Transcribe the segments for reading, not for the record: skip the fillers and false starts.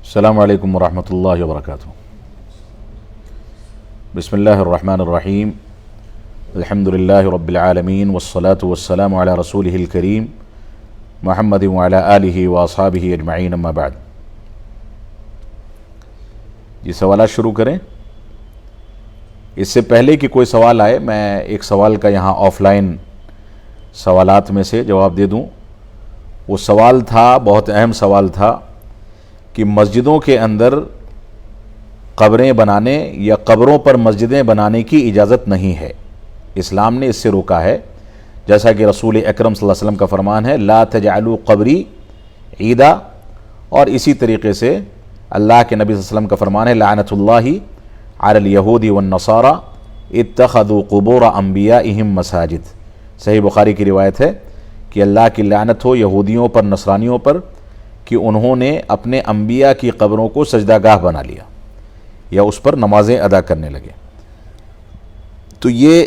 السلام علیکم ورحمۃ اللہ وبرکاتہ۔ بسم اللہ الرحمن الرحیم، الحمد للہ رب العالمین والصلاة والسلام علی رسولہ الکریم محمد وعلی آلہ واصحابہ اجمعین، اما بعد۔ یہ سوالات شروع کریں۔ اس سے پہلے کہ کوئی سوال آئے، میں ایک سوال کا یہاں آف لائن سوالات میں سے جواب دے دوں۔ وہ سوال تھا، بہت اہم سوال تھا، کہ مسجدوں کے اندر قبریں بنانے یا قبروں پر مسجدیں بنانے کی اجازت نہیں ہے۔ اسلام نے اس سے روکا ہے، جیسا کہ رسول اکرم صلی اللہ علیہ وسلم کا فرمان ہے، لا تجعلوا قبری عیدا، اور اسی طریقے سے اللہ کے نبی صلی اللہ علیہ وسلم کا فرمان ہے، لعنت اللہ علی الیہود والنصارى اتخذوا قبور انبیائہم مساجد۔ صحیح بخاری کی روایت ہے کہ اللہ کی لعنت ہو یہودیوں پر، نصرانیوں پر، کہ انہوں نے اپنے انبیاء کی قبروں کو سجدہ گاہ بنا لیا یا اس پر نمازیں ادا کرنے لگے۔ تو یہ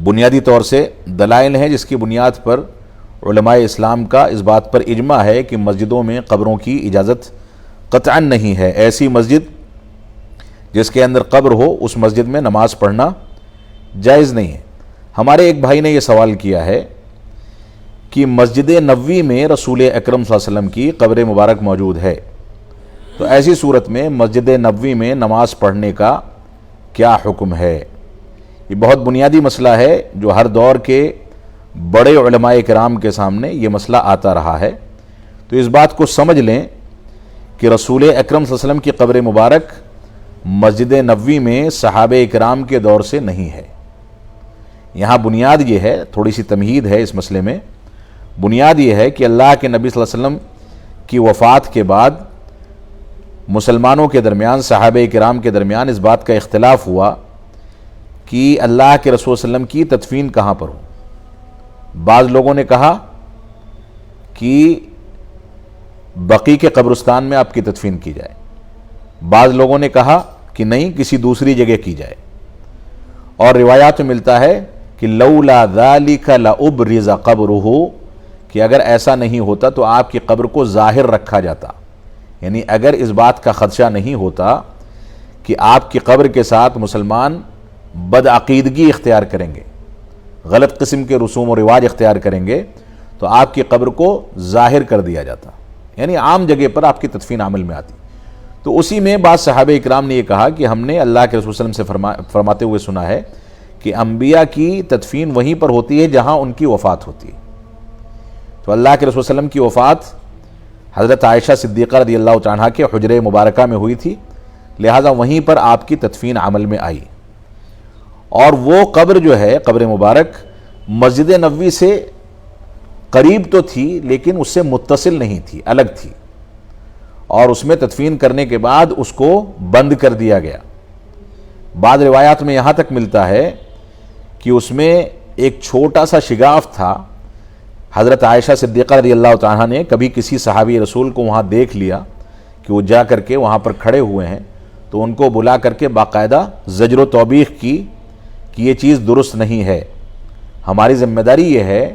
بنیادی طور سے دلائل ہیں جس کی بنیاد پر علماء اسلام کا اس بات پر اجماع ہے کہ مسجدوں میں قبروں کی اجازت قطعاً نہیں ہے۔ ایسی مسجد جس کے اندر قبر ہو، اس مسجد میں نماز پڑھنا جائز نہیں ہے۔ ہمارے ایک بھائی نے یہ سوال کیا ہے کہ مسجد نبوی میں رسول اکرم صلی اللہ علیہ وسلم کی قبر مبارک موجود ہے، تو ایسی صورت میں مسجد نبوی میں نماز پڑھنے کا کیا حکم ہے؟ یہ بہت بنیادی مسئلہ ہے جو ہر دور کے بڑے علماء کرام کے سامنے یہ مسئلہ آتا رہا ہے۔ تو اس بات کو سمجھ لیں کہ رسول اکرم صلی اللہ علیہ وسلم کی قبر مبارک مسجد نبوی میں صحابہ کرام کے دور سے نہیں ہے۔ یہاں بنیاد یہ ہے، تھوڑی سی تمہید ہے اس مسئلے میں۔ بنیاد یہ ہے کہ اللہ کے نبی صلی اللہ علیہ وسلم کی وفات کے بعد مسلمانوں کے درمیان، صحابہ کرام کے درمیان اس بات کا اختلاف ہوا کہ اللہ کے رسول صلی اللہ علیہ وسلم کی تدفین کہاں پر ہو۔ بعض لوگوں نے کہا کہ بقیع کے قبرستان میں آپ کی تدفین کی جائے، بعض لوگوں نے کہا کہ نہیں، کسی دوسری جگہ کی جائے، اور روایات میں ملتا ہے کہ لولا ذالک لابرز قبرہ، کہ اگر ایسا نہیں ہوتا تو آپ کی قبر کو ظاہر رکھا جاتا، یعنی اگر اس بات کا خدشہ نہیں ہوتا کہ آپ کی قبر کے ساتھ مسلمان بدعقیدگی اختیار کریں گے، غلط قسم کے رسوم و رواج اختیار کریں گے، تو آپ کی قبر کو ظاہر کر دیا جاتا، یعنی عام جگہ پر آپ کی تدفین عمل میں آتی۔ تو اسی میں بعض صحابہ اکرام نے یہ کہا کہ ہم نے اللہ کے رسول صلی اللہ علیہ وسلم سے فرماتے ہوئے سنا ہے کہ انبیاء کی تدفین وہیں پر ہوتی ہے جہاں ان کی وفات ہوتی ہے۔ تو اللہ کے رسول صلی اللہ علیہ وسلم کی وفات حضرت عائشہ صدیقہ رضی اللہ تعالیٰ عنہا کے حجرہ مبارکہ میں ہوئی تھی، لہٰذا وہیں پر آپ کی تدفین عمل میں آئی، اور وہ قبر جو ہے، قبر مبارک، مسجد نبوی سے قریب تو تھی لیکن اس سے متصل نہیں تھی، الگ تھی، اور اس میں تدفین کرنے کے بعد اس کو بند کر دیا گیا۔ بعض روایات میں یہاں تک ملتا ہے کہ اس میں ایک چھوٹا سا شگاف تھا۔ حضرت عائشہ صدیقہ رضی اللہ تعالیٰ نے کبھی کسی صحابی رسول کو وہاں دیکھ لیا کہ وہ جا کر کے وہاں پر کھڑے ہوئے ہیں، تو ان کو بلا کر کے باقاعدہ زجر و توبیخ کی کہ یہ چیز درست نہیں ہے۔ ہماری ذمہ داری یہ ہے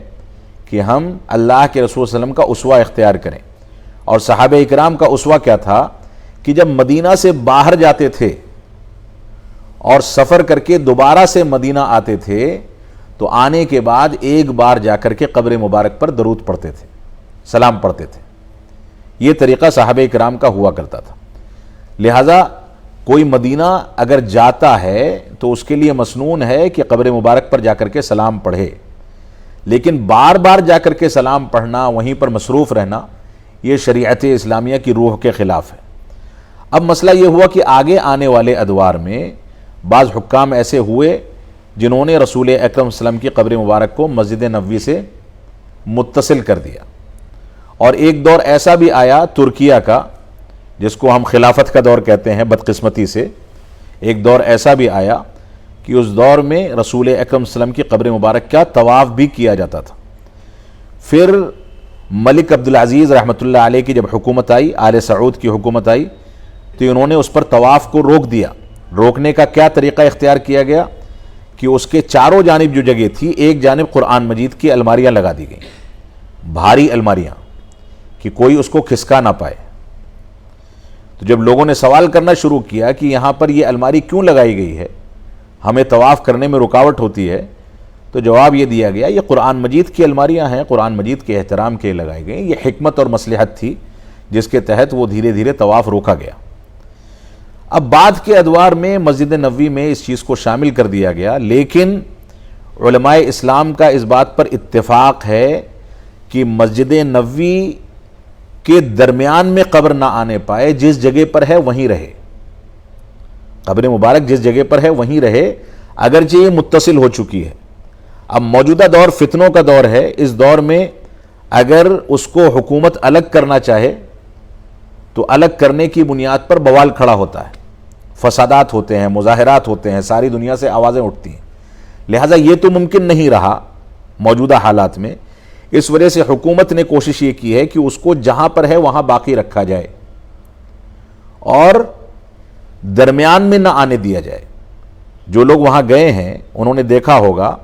کہ ہم اللہ کے رسول صلی اللہ علیہ وسلم کا اسوہ اختیار کریں، اور صحابہ اکرام کا اسوہ کیا تھا کہ جب مدینہ سے باہر جاتے تھے اور سفر کر کے دوبارہ سے مدینہ آتے تھے تو آنے کے بعد ایک بار جا کر کے قبر مبارک پر درود پڑھتے تھے، سلام پڑھتے تھے۔ یہ طریقہ صحابہ کرام کا ہوا کرتا تھا۔ لہٰذا کوئی مدینہ اگر جاتا ہے تو اس کے لیے مسنون ہے کہ قبر مبارک پر جا کر کے سلام پڑھے، لیکن بار بار جا کر کے سلام پڑھنا، وہیں پر مصروف رہنا، یہ شریعت اسلامیہ کی روح کے خلاف ہے۔ اب مسئلہ یہ ہوا کہ آگے آنے والے ادوار میں بعض حکام ایسے ہوئے جنہوں نے رسول اکرم صلی اللہ علیہ وسلم کی قبر مبارک کو مسجد نبوی سے متصل کر دیا، اور ایک دور ایسا بھی آیا ترکیہ کا، جس کو ہم خلافت کا دور کہتے ہیں بدقسمتی سے، ایک دور ایسا بھی آیا کہ اس دور میں رسول اکرم صلی اللہ علیہ وسلم کی قبر مبارک کا طواف بھی کیا جاتا تھا۔ پھر ملک عبدالعزیز رحمۃ اللہ علیہ کی جب حکومت آئی، آل سعود کی حکومت آئی، تو انہوں نے اس پر طواف کو روک دیا۔ روکنے کا کیا طریقہ اختیار کیا گیا کہ اس کے چاروں جانب جو جگہ تھی، ایک جانب قرآن مجید کی الماریاں لگا دی گئیں، بھاری الماریاں، کہ کوئی اس کو کھسکا نہ پائے۔ تو جب لوگوں نے سوال کرنا شروع کیا کہ یہاں پر یہ الماری کیوں لگائی گئی ہے، ہمیں طواف کرنے میں رکاوٹ ہوتی ہے، تو جواب یہ دیا گیا یہ قرآن مجید کی الماریاں ہیں، قرآن مجید کے احترام کے لگائی گئی، یہ حکمت اور مصلحت تھی جس کے تحت وہ دھیرے دھیرے طواف روکا گیا۔ اب بعد کے ادوار میں مسجد نبوی میں اس چیز کو شامل کر دیا گیا، لیکن علماء اسلام کا اس بات پر اتفاق ہے کہ مسجد نبوی کے درمیان میں قبر نہ آنے پائے، جس جگہ پر ہے وہیں رہے، قبر مبارک جس جگہ پر ہے وہیں رہے، اگرچہ یہ متصل ہو چکی ہے۔ اب موجودہ دور فتنوں کا دور ہے، اس دور میں اگر اس کو حکومت الگ کرنا چاہے تو الگ کرنے کی بنیاد پر بوال کھڑا ہوتا ہے، فسادات ہوتے ہیں، مظاہرات ہوتے ہیں، ساری دنیا سے آوازیں اٹھتی ہیں، لہٰذا یہ تو ممکن نہیں رہا موجودہ حالات میں۔ اس وجہ سے حکومت نے کوشش یہ کی ہے کہ اس کو جہاں پر ہے وہاں باقی رکھا جائے اور درمیان میں نہ آنے دیا جائے۔ جو لوگ وہاں گئے ہیں انہوں نے دیکھا ہوگا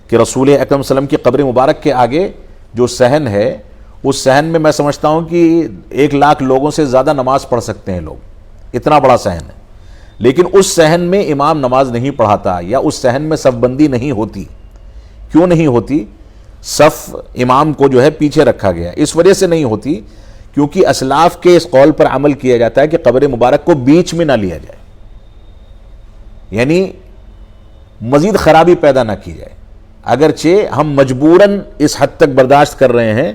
کہ رسول اکرم صلی اللہ علیہ وسلم کی قبر مبارک کے آگے جو صحن ہے، اس صحن میں میں سمجھتا ہوں کہ 1,00,000 لوگوں سے زیادہ نماز پڑھ سکتے ہیں لوگ، اتنا بڑا صحن ہے، لیکن اس صحن میں امام نماز نہیں پڑھاتا یا اس صحن میں صف بندی نہیں ہوتی۔ کیوں نہیں ہوتی؟ صف امام کو جو ہے پیچھے رکھا گیا، اس وجہ سے نہیں ہوتی کیونکہ اسلاف کے اس قول پر عمل کیا جاتا ہے کہ قبر مبارک کو بیچ میں نہ لیا جائے، یعنی مزید خرابی پیدا نہ کی جائے۔ اگرچہ ہم مجبوراً اس حد تک برداشت کر رہے ہیں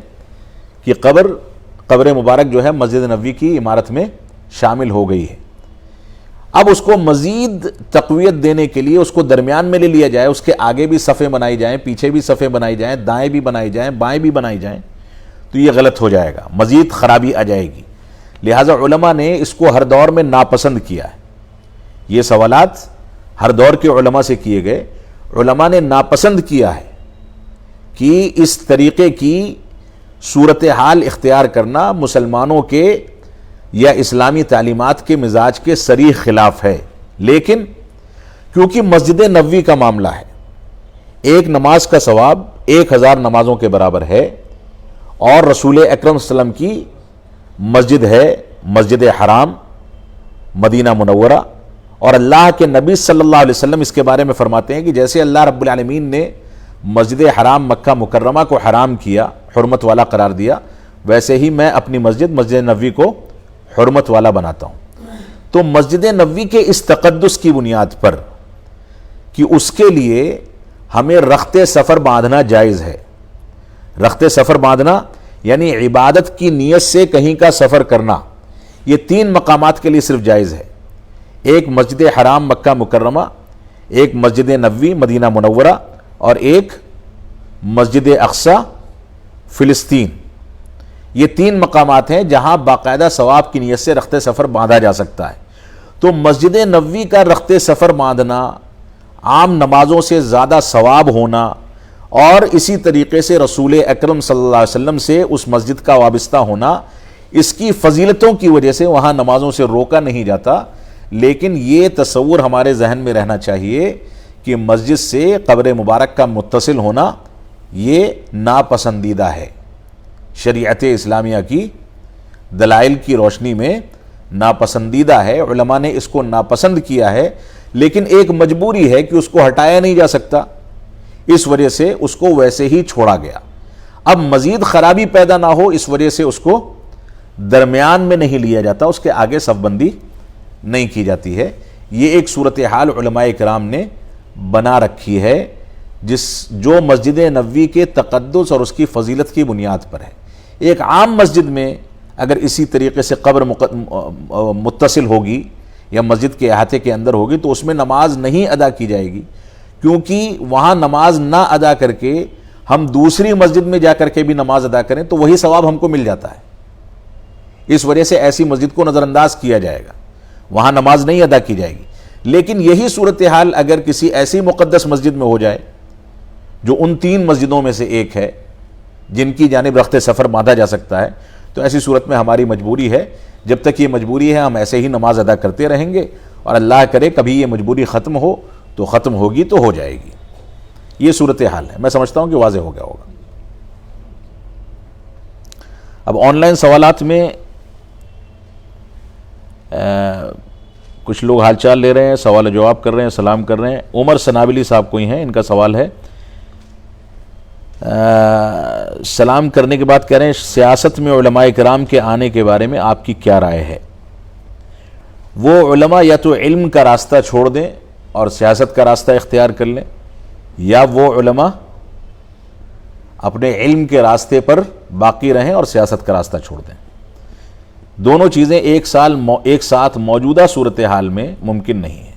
کہ قبر مبارک جو ہے مسجد نبوی کی عمارت میں شامل ہو گئی ہے، اب اس کو مزید تقویت دینے کے لیے اس کو درمیان میں لے لیا جائے، اس کے آگے بھی صفیں بنائی جائیں، پیچھے بھی صفیں بنائی جائیں، دائیں بھی بنائی جائیں، بائیں بھی بنائی جائیں، تو یہ غلط ہو جائے گا، مزید خرابی آ جائے گی۔ لہٰذا علماء نے اس کو ہر دور میں ناپسند کیا ہے۔ یہ سوالات ہر دور کے علماء سے کیے گئے، علماء نے ناپسند کیا ہے کہ اس طریقے کی صورتحال اختیار کرنا مسلمانوں کے یا اسلامی تعلیمات کے مزاج کے صریح خلاف ہے، لیکن کیونکہ مسجد نبوی کا معاملہ ہے، ایک نماز کا ثواب 1000 نمازوں کے برابر ہے، اور رسول اکرم صلی اللہ علیہ وسلم کی مسجد ہے مسجد حرام مدینہ منورہ، اور اللہ کے نبی صلی اللہ علیہ وسلم اس کے بارے میں فرماتے ہیں کہ جیسے اللہ رب العالمین نے مسجد حرام مکہ مکرمہ کو حرام کیا، حرمت والا قرار دیا، ویسے ہی میں اپنی مسجد نبوی کو حرمت والا بناتا ہوں۔ تو مسجد نبوی کے اس تقدس کی بنیاد پر کہ اس کے لیے ہمیں رخت سفر باندھنا جائز ہے، رخت سفر باندھنا یعنی عبادت کی نیت سے کہیں کا سفر کرنا، یہ 3 مقامات کے لیے صرف جائز ہے، ایک مسجد حرام مکہ مکرمہ، ایک مسجد نبوی مدینہ منورہ، اور ایک مسجد اقصی فلسطین۔ یہ 3 مقامات ہیں جہاں باقاعدہ ثواب کی نیت سے رخت سفر باندھا جا سکتا ہے۔ تو مسجد نبوی کا رخت سفر باندھنا، عام نمازوں سے زیادہ ثواب ہونا، اور اسی طریقے سے رسول اکرم صلی اللہ علیہ وسلم سے اس مسجد کا وابستہ ہونا، اس کی فضیلتوں کی وجہ سے وہاں نمازوں سے روکا نہیں جاتا، لیکن یہ تصور ہمارے ذہن میں رہنا چاہیے کہ مسجد سے قبر مبارک کا متصل ہونا یہ ناپسندیدہ ہے، شریعت اسلامیہ کی دلائل کی روشنی میں ناپسندیدہ ہے، علماء نے اس کو ناپسند کیا ہے، لیکن ایک مجبوری ہے کہ اس کو ہٹایا نہیں جا سکتا، اس وجہ سے اس کو ویسے ہی چھوڑا گیا۔ اب مزید خرابی پیدا نہ ہو اس وجہ سے اس کو درمیان میں نہیں لیا جاتا، اس کے آگے صف بندی نہیں کی جاتی ہے۔ یہ ایک صورتحال علماء کرام نے بنا رکھی ہے جو مسجد نبوی کے تقدس اور اس کی فضیلت کی بنیاد پر ہے۔ ایک عام مسجد میں اگر اسی طریقے سے قبر متصل ہوگی یا مسجد کے احاطے کے اندر ہوگی تو اس میں نماز نہیں ادا کی جائے گی، کیونکہ وہاں نماز نہ ادا کر کے ہم دوسری مسجد میں جا کر کے بھی نماز ادا کریں تو وہی ثواب ہم کو مل جاتا ہے۔ اس وجہ سے ایسی مسجد کو نظر انداز کیا جائے گا، وہاں نماز نہیں ادا کی جائے گی۔ لیکن یہی صورتحال اگر کسی ایسی مقدس مسجد میں ہو جائے جو ان 3 مسجدوں میں سے ایک ہے جن کی جانب رخت سفر باندھا جا سکتا ہے، تو ایسی صورت میں ہماری مجبوری ہے، جب تک یہ مجبوری ہے ہم ایسے ہی نماز ادا کرتے رہیں گے، اور اللہ کرے کبھی یہ مجبوری ختم ہو تو ختم ہوگی تو ہو جائے گی۔ یہ صورتحال ہے، میں سمجھتا ہوں کہ واضح ہو گیا ہوگا۔ اب آن لائن سوالات میں کچھ لوگ حال چال لے رہے ہیں، سوال و جواب کر رہے ہیں، سلام کر رہے ہیں۔ عمر سنابلی صاحب کوئی ہیں، ان کا سوال ہے، سلام کرنے کے بعد کہہ رہے ہیں سیاست میں علماء کرام کے آنے کے بارے میں آپ کی کیا رائے ہے؟ وہ علماء یا تو علم کا راستہ چھوڑ دیں اور سیاست کا راستہ اختیار کر لیں، یا وہ علماء اپنے علم کے راستے پر باقی رہیں اور سیاست کا راستہ چھوڑ دیں۔ دونوں چیزیں ایک ساتھ موجودہ صورتحال میں ممکن نہیں ہیں،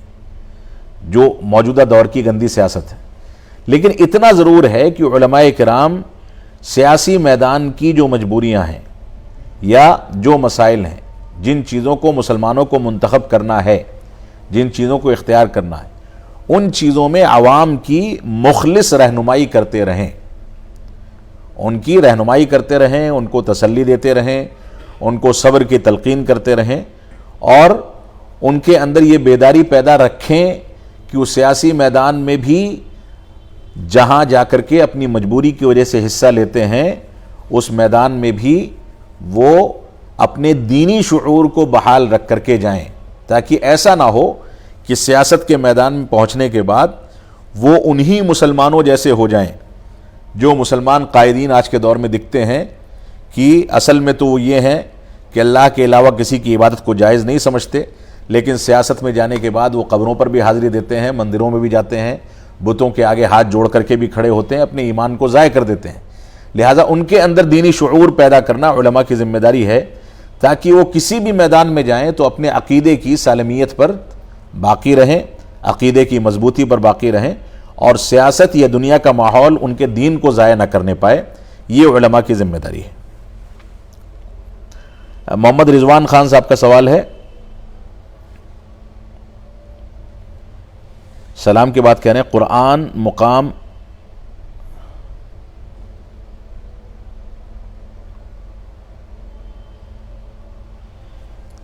جو موجودہ دور کی گندی سیاست ہے۔ لیکن اتنا ضرور ہے کہ علماء کرام سیاسی میدان کی جو مجبوریاں ہیں یا جو مسائل ہیں، جن چیزوں کو مسلمانوں کو منتخب کرنا ہے، جن چیزوں کو اختیار کرنا ہے، ان چیزوں میں عوام کی مخلص رہنمائی کرتے رہیں، ان کی رہنمائی کرتے رہیں، ان کو تسلی دیتے رہیں، ان کو صبر کی تلقین کرتے رہیں، اور ان کے اندر یہ بیداری پیدا رکھیں کہ وہ سیاسی میدان میں بھی جہاں جا کر کے اپنی مجبوری کی وجہ سے حصہ لیتے ہیں، اس میدان میں بھی وہ اپنے دینی شعور کو بحال رکھ کر کے جائیں، تاکہ ایسا نہ ہو کہ سیاست کے میدان میں پہنچنے کے بعد وہ انہی مسلمانوں جیسے ہو جائیں جو مسلمان قائدین آج کے دور میں دکھتے ہیں، کہ اصل میں تو وہ یہ ہیں کہ اللہ کے علاوہ کسی کی عبادت کو جائز نہیں سمجھتے، لیکن سیاست میں جانے کے بعد وہ قبروں پر بھی حاضری دیتے ہیں، مندروں میں بھی جاتے ہیں، بتوں کے آگے ہاتھ جوڑ کر کے بھی کھڑے ہوتے ہیں، اپنے ایمان کو ضائع کر دیتے ہیں۔ لہٰذا ان کے اندر دینی شعور پیدا کرنا علماء کی ذمہ داری ہے، تاکہ وہ کسی بھی میدان میں جائیں تو اپنے عقیدے کی سالمیت پر باقی رہیں، عقیدے کی مضبوطی پر باقی رہیں، اور سیاست یا دنیا کا ماحول ان کے دین کو ضائع نہ کرنے پائے۔ یہ علماء کی ذمہ داری ہے۔ محمد رضوان خان صاحب کا سوال ہے، سلام کے بعد کہہ رہے ہیں قرآن مقام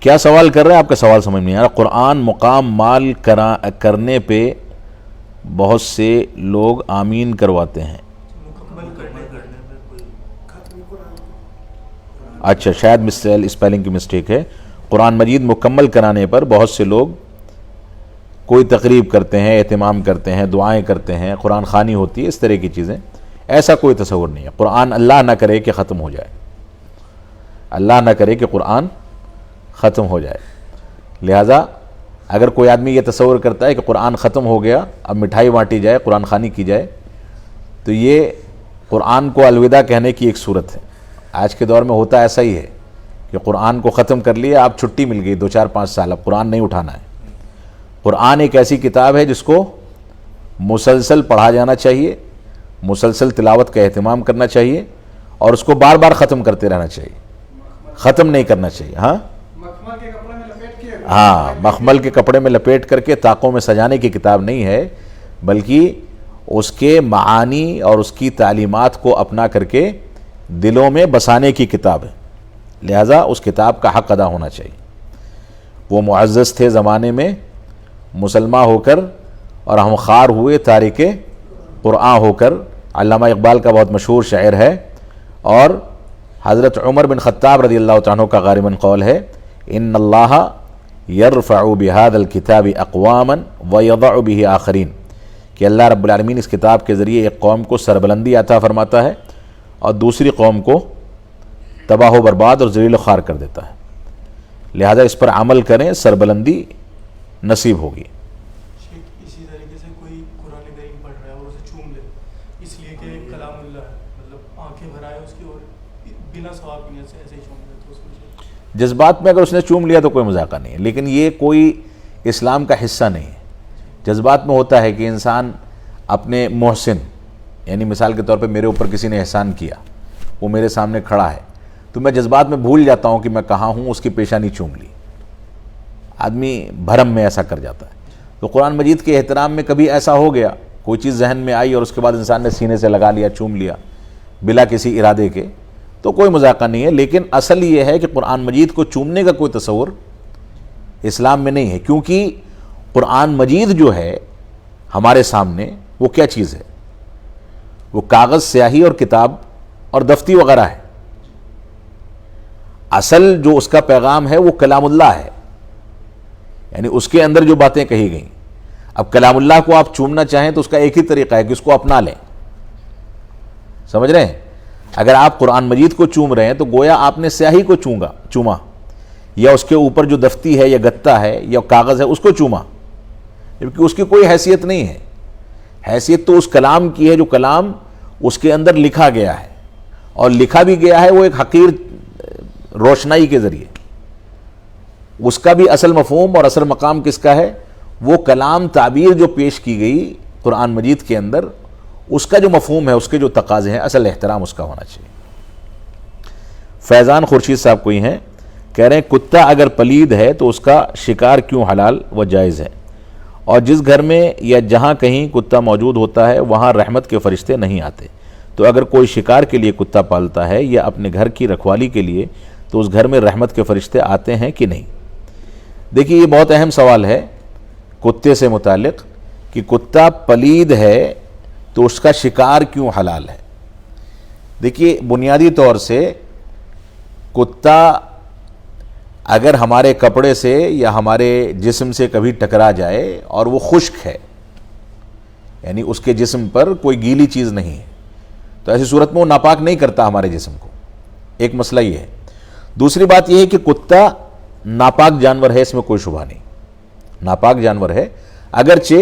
کیا سوال کر رہے ہیں؟ آپ کا سوال سمجھ نہیں آ رہا۔ قرآن مقام مال کرنے پہ بہت سے لوگ آمین کرواتے ہیں۔ اچھا، شاید اسپیلنگ کی مسٹیک ہے۔ قرآن مجید مکمل کرانے پر بہت سے لوگ کوئی تقریب کرتے ہیں، اہتمام کرتے ہیں، دعائیں کرتے ہیں، قرآن خوانی ہوتی ہے، اس طرح کی چیزیں۔ ایسا کوئی تصور نہیں ہے۔ قرآن اللہ نہ کرے کہ ختم ہو جائے، اللہ نہ کرے کہ قرآن ختم ہو جائے۔ لہٰذا اگر کوئی آدمی یہ تصور کرتا ہے کہ قرآن ختم ہو گیا، اب مٹھائی بانٹی جائے، قرآن خوانی کی جائے، تو یہ قرآن کو الوداع کہنے کی ایک صورت ہے۔ آج کے دور میں ہوتا ایسا ہی ہے کہ قرآن کو ختم کر لیا، اب چھٹی مل گئی 2-4-5 سال، اب قرآن نہیں اٹھانا ہے۔ قرآن ایک ایسی کتاب ہے جس کو مسلسل پڑھا جانا چاہیے، مسلسل تلاوت کا اہتمام کرنا چاہیے، اور اس کو بار بار ختم کرتے رہنا چاہیے، ختم نہیں کرنا چاہیے۔ مخمل کے کپڑے میں لپیٹ کر کے طاقوں میں سجانے کی کتاب نہیں ہے، بلکہ اس کے معانی اور اس کی تعلیمات کو اپنا کر کے دلوں میں بسانے کی کتاب ہے۔ لہٰذا اس کتاب کا حق ادا ہونا چاہیے۔ وہ معزز تھے زمانے میں، مسلمان ہو کر، اور ہم خوار ہوئے تارک قرآن ہو کر۔ علامہ اقبال کا بہت مشہور شاعر ہے، اور حضرت عمر بن خطاب رضی اللہ تعالیٰ عنہ کا غالباً قول ہے، ان اللہ یرفع بہذا الکتاب اقواما ویضع بہ آخرین، کہ اللہ رب العالمین اس کتاب کے ذریعے ایک قوم کو سربلندی عطا فرماتا ہے اور دوسری قوم کو تباہ و برباد اور ذلیل و خوار کر دیتا ہے۔ لہذا اس پر عمل کریں، سربلندی نصیب ہوگی۔ اسی طریقے سے کوئی قرآن کریم پڑھ رہا ہے اور اسے چوم لے، اس لیے کہ کلام اللہ ہے، مطلب آنکھیں بھرائے اس کی اور بنا ثواب کی نیت سے ایسے ہی چوم لے، تو اس میں جذبات میں اگر اس نے چوم لیا تو کوئی مذاقہ نہیں ہے، لیکن یہ کوئی اسلام کا حصہ نہیں ہے۔ جذبات میں ہوتا ہے کہ انسان اپنے محسن، یعنی مثال کے طور پہ میرے اوپر کسی نے احسان کیا، وہ میرے سامنے کھڑا ہے، تو میں جذبات میں بھول جاتا ہوں کہ میں کہاں ہوں، اس کی پیشانی چوم لی۔ آدمی بھرم میں ایسا کر جاتا ہے۔ تو قرآن مجید کے احترام میں کبھی ایسا ہو گیا، کوئی چیز ذہن میں آئی اور اس کے بعد انسان نے سینے سے لگا لیا، چوم لیا بلا کسی ارادے کے، تو کوئی مذاقہ نہیں ہے۔ لیکن اصل یہ ہے کہ قرآن مجید کو چومنے کا کوئی تصور اسلام میں نہیں ہے، کیونکہ قرآن مجید جو ہے ہمارے سامنے وہ کیا چیز ہے؟ وہ کاغذ، سیاہی اور کتاب اور دفتی وغیرہ ہے۔ اصل جو اس کا پیغام ہے وہ کلام اللہ ہے، یعنی اس کے اندر جو باتیں کہی گئیں. اب کلام اللہ کو آپ چومنا چاہیں تو اس کا ایک ہی طریقہ ہے کہ اس کو اپنا لیں. سمجھ رہے ہیں؟ اگر آپ قرآن مجید کو چوم رہے ہیں تو گویا آپ نے سیاہی کو چوما, یا اس کے اوپر جو دفتی ہے یا گتا ہے یا کاغذ ہے اس کو چوما, جبکہ اس کی کوئی حیثیت نہیں ہے. حیثیت تو اس کلام کی ہے جو کلام اس کے اندر لکھا گیا ہے, اور لکھا بھی گیا ہے وہ ایک حقیر روشنائی کے ذریعے. اس کا بھی اصل مفہوم اور اصل مقام کس کا ہے؟ وہ کلام تعبیر جو پیش کی گئی قرآن مجید کے اندر, اس کا جو مفہوم ہے, اس کے جو تقاضے ہیں, اصل احترام اس کا ہونا چاہیے. فیضان خورشید صاحب کوئی ہیں, کہہ رہے ہیں کتا اگر پلید ہے تو اس کا شکار کیوں حلال و جائز ہے, اور جس گھر میں یا جہاں کہیں کتا موجود ہوتا ہے وہاں رحمت کے فرشتے نہیں آتے, تو اگر کوئی شکار کے لیے کتا پالتا ہے یا اپنے گھر کی رکھوالی کے لیے تو اس گھر میں رحمت کے فرشتے آتے ہیں کہ نہیں؟ دیکھیے یہ بہت اہم سوال ہے کتے سے متعلق کہ کتا پلید ہے تو اس کا شکار کیوں حلال ہے. دیکھیے بنیادی طور سے کتا اگر ہمارے کپڑے سے یا ہمارے جسم سے کبھی ٹکرا جائے اور وہ خشک ہے, یعنی اس کے جسم پر کوئی گیلی چیز نہیں ہے, تو ایسی صورت میں وہ ناپاک نہیں کرتا ہمارے جسم کو. ایک مسئلہ یہ ہے. دوسری بات یہ ہے کہ کتا ناپاک جانور ہے, اس میں کوئی شبہ نہیں, ناپاک جانور ہے, اگرچہ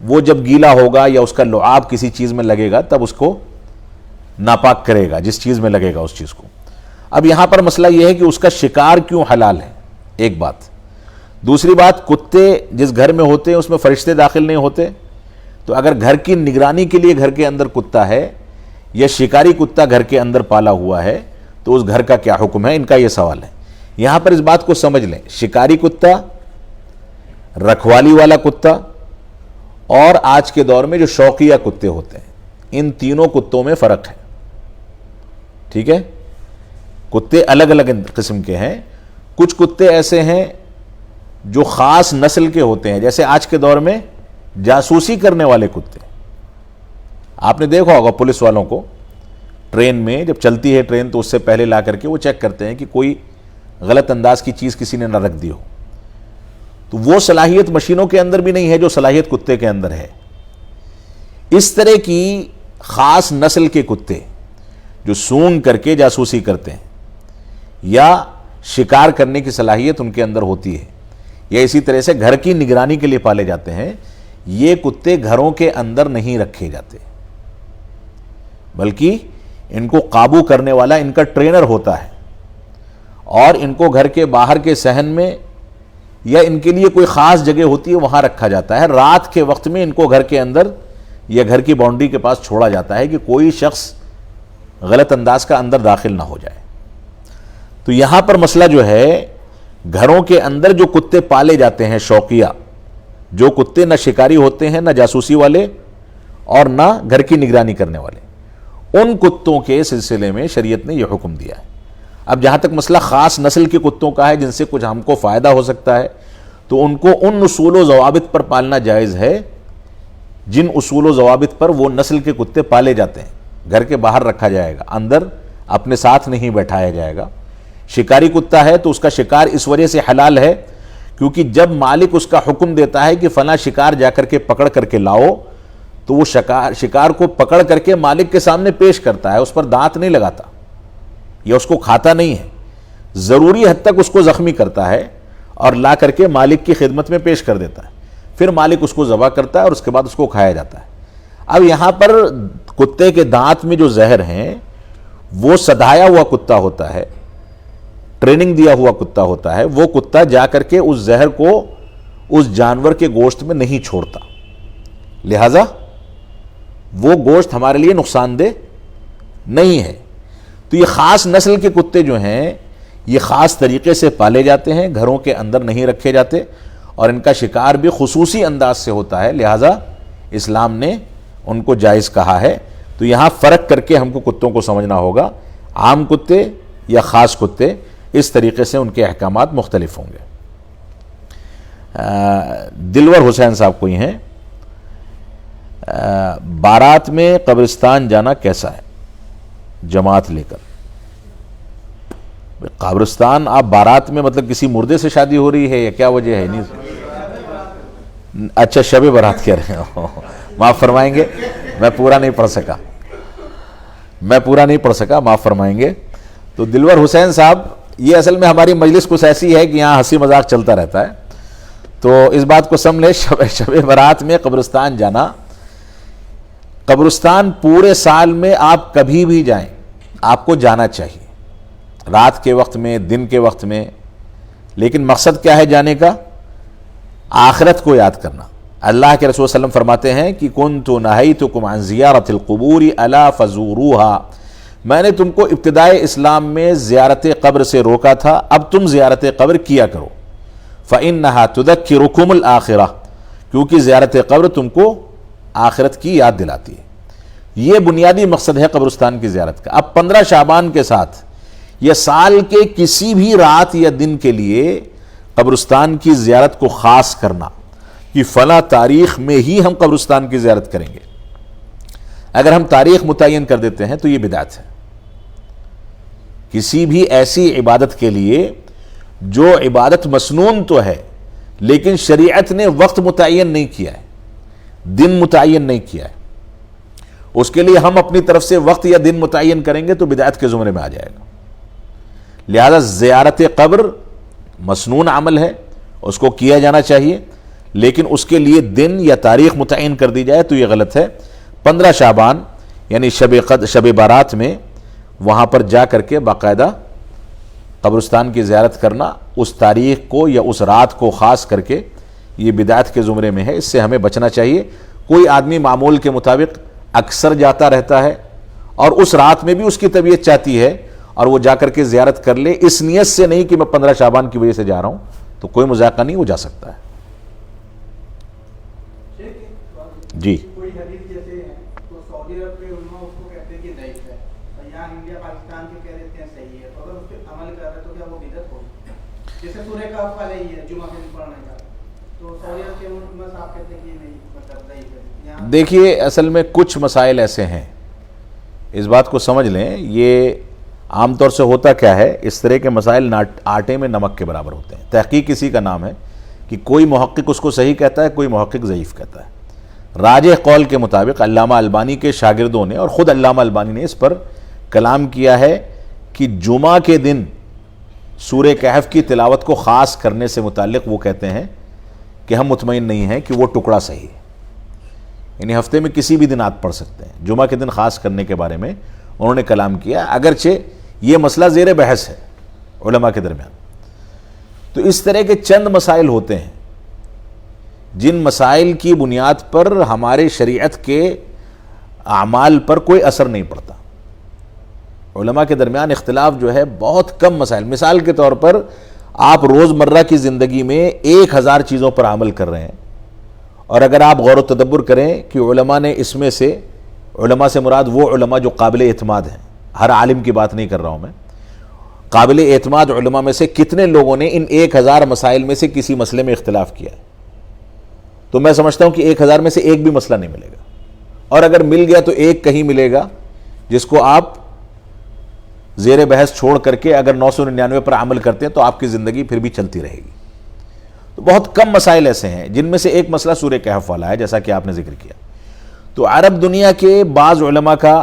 وہ جب گیلا ہوگا یا اس کا لعاب کسی چیز میں لگے گا تب اس کو ناپاک کرے گا, جس چیز میں لگے گا اس چیز کو. اب یہاں پر مسئلہ یہ ہے کہ اس کا شکار کیوں حلال ہے, ایک بات. دوسری بات, کتے جس گھر میں ہوتے ہیں اس میں فرشتے داخل نہیں ہوتے, تو اگر گھر کی نگرانی کے لیے گھر کے اندر کتا ہے یا شکاری کتا گھر کے اندر پالا ہوا ہے تو اس گھر کا کیا حکم ہے, ان کا یہ سوال ہے. یہاں پر اس بات کو سمجھ لیں, شکاری کتا, رکھوالی والا کتا, اور آج کے دور میں جو شوقیہ کتے ہوتے ہیں, ان تینوں کتوں میں فرق ہے. ٹھیک ہے؟ کتے الگ الگ قسم کے ہیں. کچھ کتے ایسے ہیں جو خاص نسل کے ہوتے ہیں, جیسے آج کے دور میں جاسوسی کرنے والے کتے. آپ نے دیکھا ہوگا پولیس والوں کو ٹرین میں جب چلتی ہے ٹرین تو اس سے پہلے لا کر کے وہ چیک کرتے ہیں کہ کوئی غلط انداز کی چیز کسی نے نہ رکھ دی ہو. تو وہ صلاحیت مشینوں کے اندر بھی نہیں ہے جو صلاحیت کتے کے اندر ہے. اس طرح کی خاص نسل کے کتے جو سونگ کر کے جاسوسی کرتے ہیں یا شکار کرنے کی صلاحیت ان کے اندر ہوتی ہے, یا اسی طرح سے گھر کی نگرانی کے لیے پالے جاتے ہیں, یہ کتے گھروں کے اندر نہیں رکھے جاتے, بلکہ ان کو قابو کرنے والا ان کا ٹرینر ہوتا ہے, اور ان کو گھر کے باہر کے صحن میں یا ان کے لیے کوئی خاص جگہ ہوتی ہے وہاں رکھا جاتا ہے. رات کے وقت میں ان کو گھر کے اندر یا گھر کی باؤنڈری کے پاس چھوڑا جاتا ہے کہ کوئی شخص غلط انداز کا اندر داخل نہ ہو جائے. تو یہاں پر مسئلہ جو ہے, گھروں کے اندر جو کتے پالے جاتے ہیں شوقیہ, جو کتے نہ شکاری ہوتے ہیں, نہ جاسوسی والے, اور نہ گھر کی نگرانی کرنے والے, ان کتوں کے سلسلے میں شریعت نے یہ حکم دیا ہے. اب جہاں تک مسئلہ خاص نسل کے کتوں کا ہے جن سے کچھ ہم کو فائدہ ہو سکتا ہے, تو ان کو ان اصول و ضوابط پر پالنا جائز ہے جن اصول و ضوابط پر وہ نسل کے کتے پالے جاتے ہیں. گھر کے باہر رکھا جائے گا, اندر اپنے ساتھ نہیں بیٹھایا جائے گا. شکاری کتا ہے تو اس کا شکار اس وجہ سے حلال ہے کیونکہ جب مالک اس کا حکم دیتا ہے کہ فلاں شکار جا کر کے پکڑ کر کے لاؤ, تو وہ شکار کو پکڑ کر کے مالک کے سامنے پیش کرتا ہے, اس پر دانت نہیں لگاتا یا اس کو کھاتا نہیں ہے, ضروری حد تک اس کو زخمی کرتا ہے اور لا کر کے مالک کی خدمت میں پیش کر دیتا ہے. پھر مالک اس کو ذبح کرتا ہے اور اس کے بعد اس کو کھایا جاتا ہے. اب یہاں پر کتے کے دانت میں جو زہر ہیں وہ سدھایا ہوا کتا ہوتا ہے, ٹریننگ دیا ہوا کتا ہوتا ہے, وہ کتا جا کر کے اس زہر کو اس جانور کے گوشت میں نہیں چھوڑتا, لہذا وہ گوشت ہمارے لیے نقصان دہ نہیں ہے. تو یہ خاص نسل کے کتے جو ہیں یہ خاص طریقے سے پالے جاتے ہیں, گھروں کے اندر نہیں رکھے جاتے, اور ان کا شکار بھی خصوصی انداز سے ہوتا ہے, لہذا اسلام نے ان کو جائز کہا ہے. تو یہاں فرق کر کے ہم کو کتوں کو سمجھنا ہوگا, عام کتے یا خاص کتے, اس طریقے سے ان کے احکامات مختلف ہوں گے. دلور حسین صاحب کوئی ہیں, بارات میں قبرستان جانا کیسا ہے جماعت لے کر؟ قبرستان آپ بارات میں مطلب کسی مردے سے شادی ہو رہی ہے یا کیا وجہ ہے؟ نہیں اچھا شب برات کہہ رہے ہو, معاف فرمائیں گے, میں پورا نہیں پڑھ سکا, معاف فرمائیں گے. تو دلور حسین صاحب, یہ اصل میں ہماری مجلس کچھ ایسی ہے کہ یہاں ہنسی مذاق چلتا رہتا ہے, تو اس بات کو سمجھ لیں. شب برات میں قبرستان جانا, قبرستان پورے سال میں آپ کبھی بھی جائیں, آپ کو جانا چاہیے, رات کے وقت میں, دن کے وقت میں. لیکن مقصد کیا ہے جانے کا؟ آخرت کو یاد کرنا. اللہ کے رسول صلی اللہ علیہ وسلم فرماتے ہیں کہ کنت نہیتکم عن زیارت القبور الا فزوروها, میں نے تم کو ابتدائے اسلام میں زیارت قبر سے روکا تھا, اب تم زیارت قبر کیا کرو. فإنها تذکرکم الآخرہ, کیونکہ زیارت قبر تم کو آخرت کی یاد دلاتی ہے. یہ بنیادی مقصد ہے قبرستان کی زیارت کا. اب 15 شعبان کے ساتھ یا سال کے کسی بھی رات یا دن کے لیے قبرستان کی زیارت کو خاص کرنا کہ فلاں تاریخ میں ہی ہم قبرستان کی زیارت کریں گے, اگر ہم تاریخ متعین کر دیتے ہیں تو یہ بدعت ہے. کسی بھی ایسی عبادت کے لیے جو عبادت مسنون تو ہے لیکن شریعت نے وقت متعین نہیں کیا ہے, دن متعین نہیں کیا ہے, اس کے لیے ہم اپنی طرف سے وقت یا دن متعین کریں گے تو بدعت کے زمرے میں آ جائے گا. لہذا زیارت قبر مسنون عمل ہے, اس کو کیا جانا چاہیے, لیکن اس کے لیے دن یا تاریخ متعین کر دی جائے تو یہ غلط ہے. 15 شعبان یعنی شب بارات میں وہاں پر جا کر کے باقاعدہ قبرستان کی زیارت کرنا, اس تاریخ کو یا اس رات کو خاص کر کے, یہ بدعت کے زمرے میں ہے, اس سے ہمیں بچنا چاہیے. کوئی آدمی معمول کے مطابق اکثر جاتا رہتا ہے اور اس رات میں بھی اس کی طبیعت چاہتی ہے اور وہ جا کر کے زیارت کر لے, اس نیت سے نہیں کہ میں 15 شعبان کی وجہ سے جا رہا ہوں, تو کوئی مذاقہ نہیں, وہ جا سکتا ہے. جی کوئی حدیث جیسے ہے تو سعودی عرب کے علماء اس کو کہتے ہیں کہ ضعیف ہے, اور یہاں انڈیا پاکستان کے کہہ دیتے ہیں صحیح ہے, تو اگر اس پہ عمل کر رہے تو کیا وہ بدعت ہوگی؟ جیسے سورہ کہف والا ہی ہے جمعہ کے دن پڑھنے کا, تو سعودی عرب کے علماء صاحب کہتے ہیں کہ یہ نہیں, مطلب ضعیف ہے. دیکھیے اصل میں کچھ مسائل ایسے ہیں, اس بات کو سمجھ لیں. یہ عام طور سے ہوتا کیا ہے, اس طرح کے مسائل آٹے میں نمک کے برابر ہوتے ہیں. تحقیق اسی کا نام ہے کہ کوئی محقق اس کو صحیح کہتا ہے, کوئی محقق ضعیف کہتا ہے. راجح قول کے مطابق علامہ البانی کے شاگردوں نے اور خود علامہ البانی نے اس پر کلام کیا ہے کہ جمعہ کے دن سورہ کہف کی تلاوت کو خاص کرنے سے متعلق وہ کہتے ہیں کہ ہم مطمئن نہیں ہیں کہ وہ ٹکڑا صحیح ہے, یعنی ہفتے میں کسی بھی دن آپ پڑھ سکتے ہیں. جمعہ کے دن خاص کرنے کے بارے میں انہوں نے کلام کیا, اگرچہ یہ مسئلہ زیر بحث ہے علماء کے درمیان. تو اس طرح کے چند مسائل ہوتے ہیں جن مسائل کی بنیاد پر ہمارے شریعت کے اعمال پر کوئی اثر نہیں پڑتا. علماء کے درمیان اختلاف جو ہے بہت کم مسائل, مثال کے طور پر آپ روزمرہ کی زندگی میں 1000 چیزوں پر عمل کر رہے ہیں, اور اگر آپ غور و تدبر کریں کہ علماء نے اس میں سے, علماء سے مراد وہ علماء جو قابل اعتماد ہیں, ہر عالم کی بات نہیں کر رہا ہوں میں, قابل اعتماد علماء میں سے کتنے لوگوں نے ان 1000 مسائل میں سے کسی مسئلے میں اختلاف کیا ہے, تو میں سمجھتا ہوں کہ 1000 میں سے ایک بھی مسئلہ نہیں ملے گا, اور اگر مل گیا تو ایک کہیں ملے گا جس کو آپ زیر بحث چھوڑ کر کے اگر 999 پر عمل کرتے ہیں تو آپ کی زندگی پھر بھی چلتی رہے گی. تو بہت کم مسائل ایسے ہیں جن میں سے ایک مسئلہ سورہ کہف والا ہے, جیسا کہ آپ نے ذکر کیا. تو عرب دنیا کے بعض علماء کا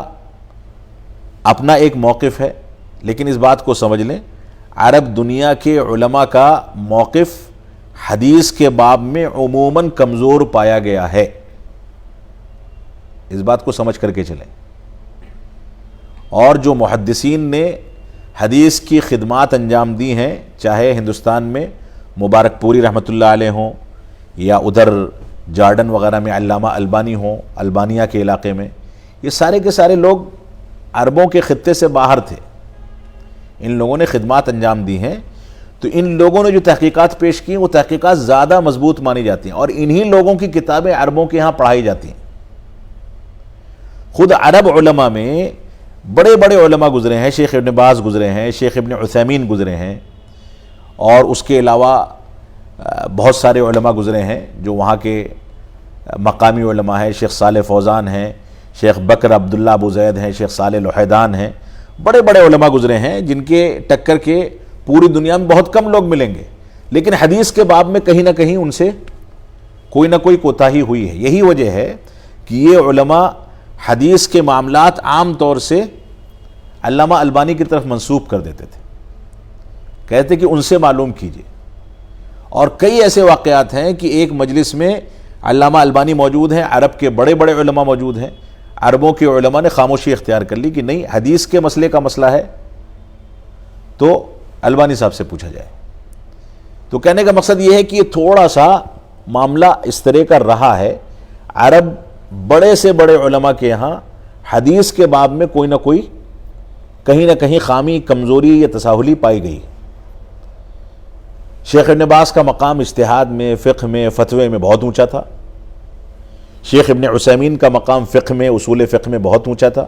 اپنا ایک موقف ہے, لیکن اس بات کو سمجھ لیں عرب دنیا کے علماء کا موقف حدیث کے باب میں عموماً کمزور پایا گیا ہے, اس بات کو سمجھ کر کے چلیں. اور جو محدثین نے حدیث کی خدمات انجام دی ہیں, چاہے ہندوستان میں مبارک پوری رحمۃ اللہ علیہ ہوں یا ادھر جارڈن وغیرہ میں علامہ البانی ہوں, البانیہ کے علاقے میں, یہ سارے کے سارے لوگ عربوں کے خطے سے باہر تھے, ان لوگوں نے خدمات انجام دی ہیں. تو ان لوگوں نے جو تحقیقات پیش کی وہ تحقیقات زیادہ مضبوط مانی جاتی ہیں, اور انہی لوگوں کی کتابیں عربوں کے ہاں پڑھائی جاتی ہیں. خود عرب علماء میں بڑے بڑے علماء گزرے ہیں, شیخ ابن باز گزرے ہیں, شیخ ابن عثیمین گزرے ہیں, اور اس کے علاوہ بہت سارے علماء گزرے ہیں جو وہاں کے مقامی علماء ہیں. شیخ صالح فوزان ہیں, شیخ بکر عبداللہ ابو زید ہیں, شیخ صالح لوحیدان ہیں, بڑے بڑے علماء گزرے ہیں جن کے ٹکر کے پوری دنیا میں بہت کم لوگ ملیں گے, لیکن حدیث کے باب میں کہیں نہ کہیں ان سے کوئی نہ کوئی کوتاہی ہوئی ہے. یہی وجہ ہے کہ یہ علماء حدیث کے معاملات عام طور سے علامہ البانی کی طرف منسوب کر دیتے تھے, کہتے کہ ان سے معلوم کیجئے. اور کئی ایسے واقعات ہیں کہ ایک مجلس میں علامہ البانی موجود ہیں, عرب کے بڑے بڑے علماء موجود ہیں, عربوں کے علماء نے خاموشی اختیار کر لی کہ نہیں, حدیث کے مسئلے کا مسئلہ ہے تو البانی صاحب سے پوچھا جائے. تو کہنے کا مقصد یہ ہے کہ یہ تھوڑا سا معاملہ اس طرح کا رہا ہے. عرب بڑے سے بڑے علماء کے یہاں حدیث کے باب میں کوئی نہ کوئی کہیں نہ کہیں خامی, کمزوری یا تساہلی پائی گئی. شیخ ابن باز کا مقام اجتہاد میں, فقہ میں, فتوے میں بہت اونچا تھا. شیخ ابن عثیمین کا مقام فقہ میں, اصول فقہ میں بہت اونچا تھا.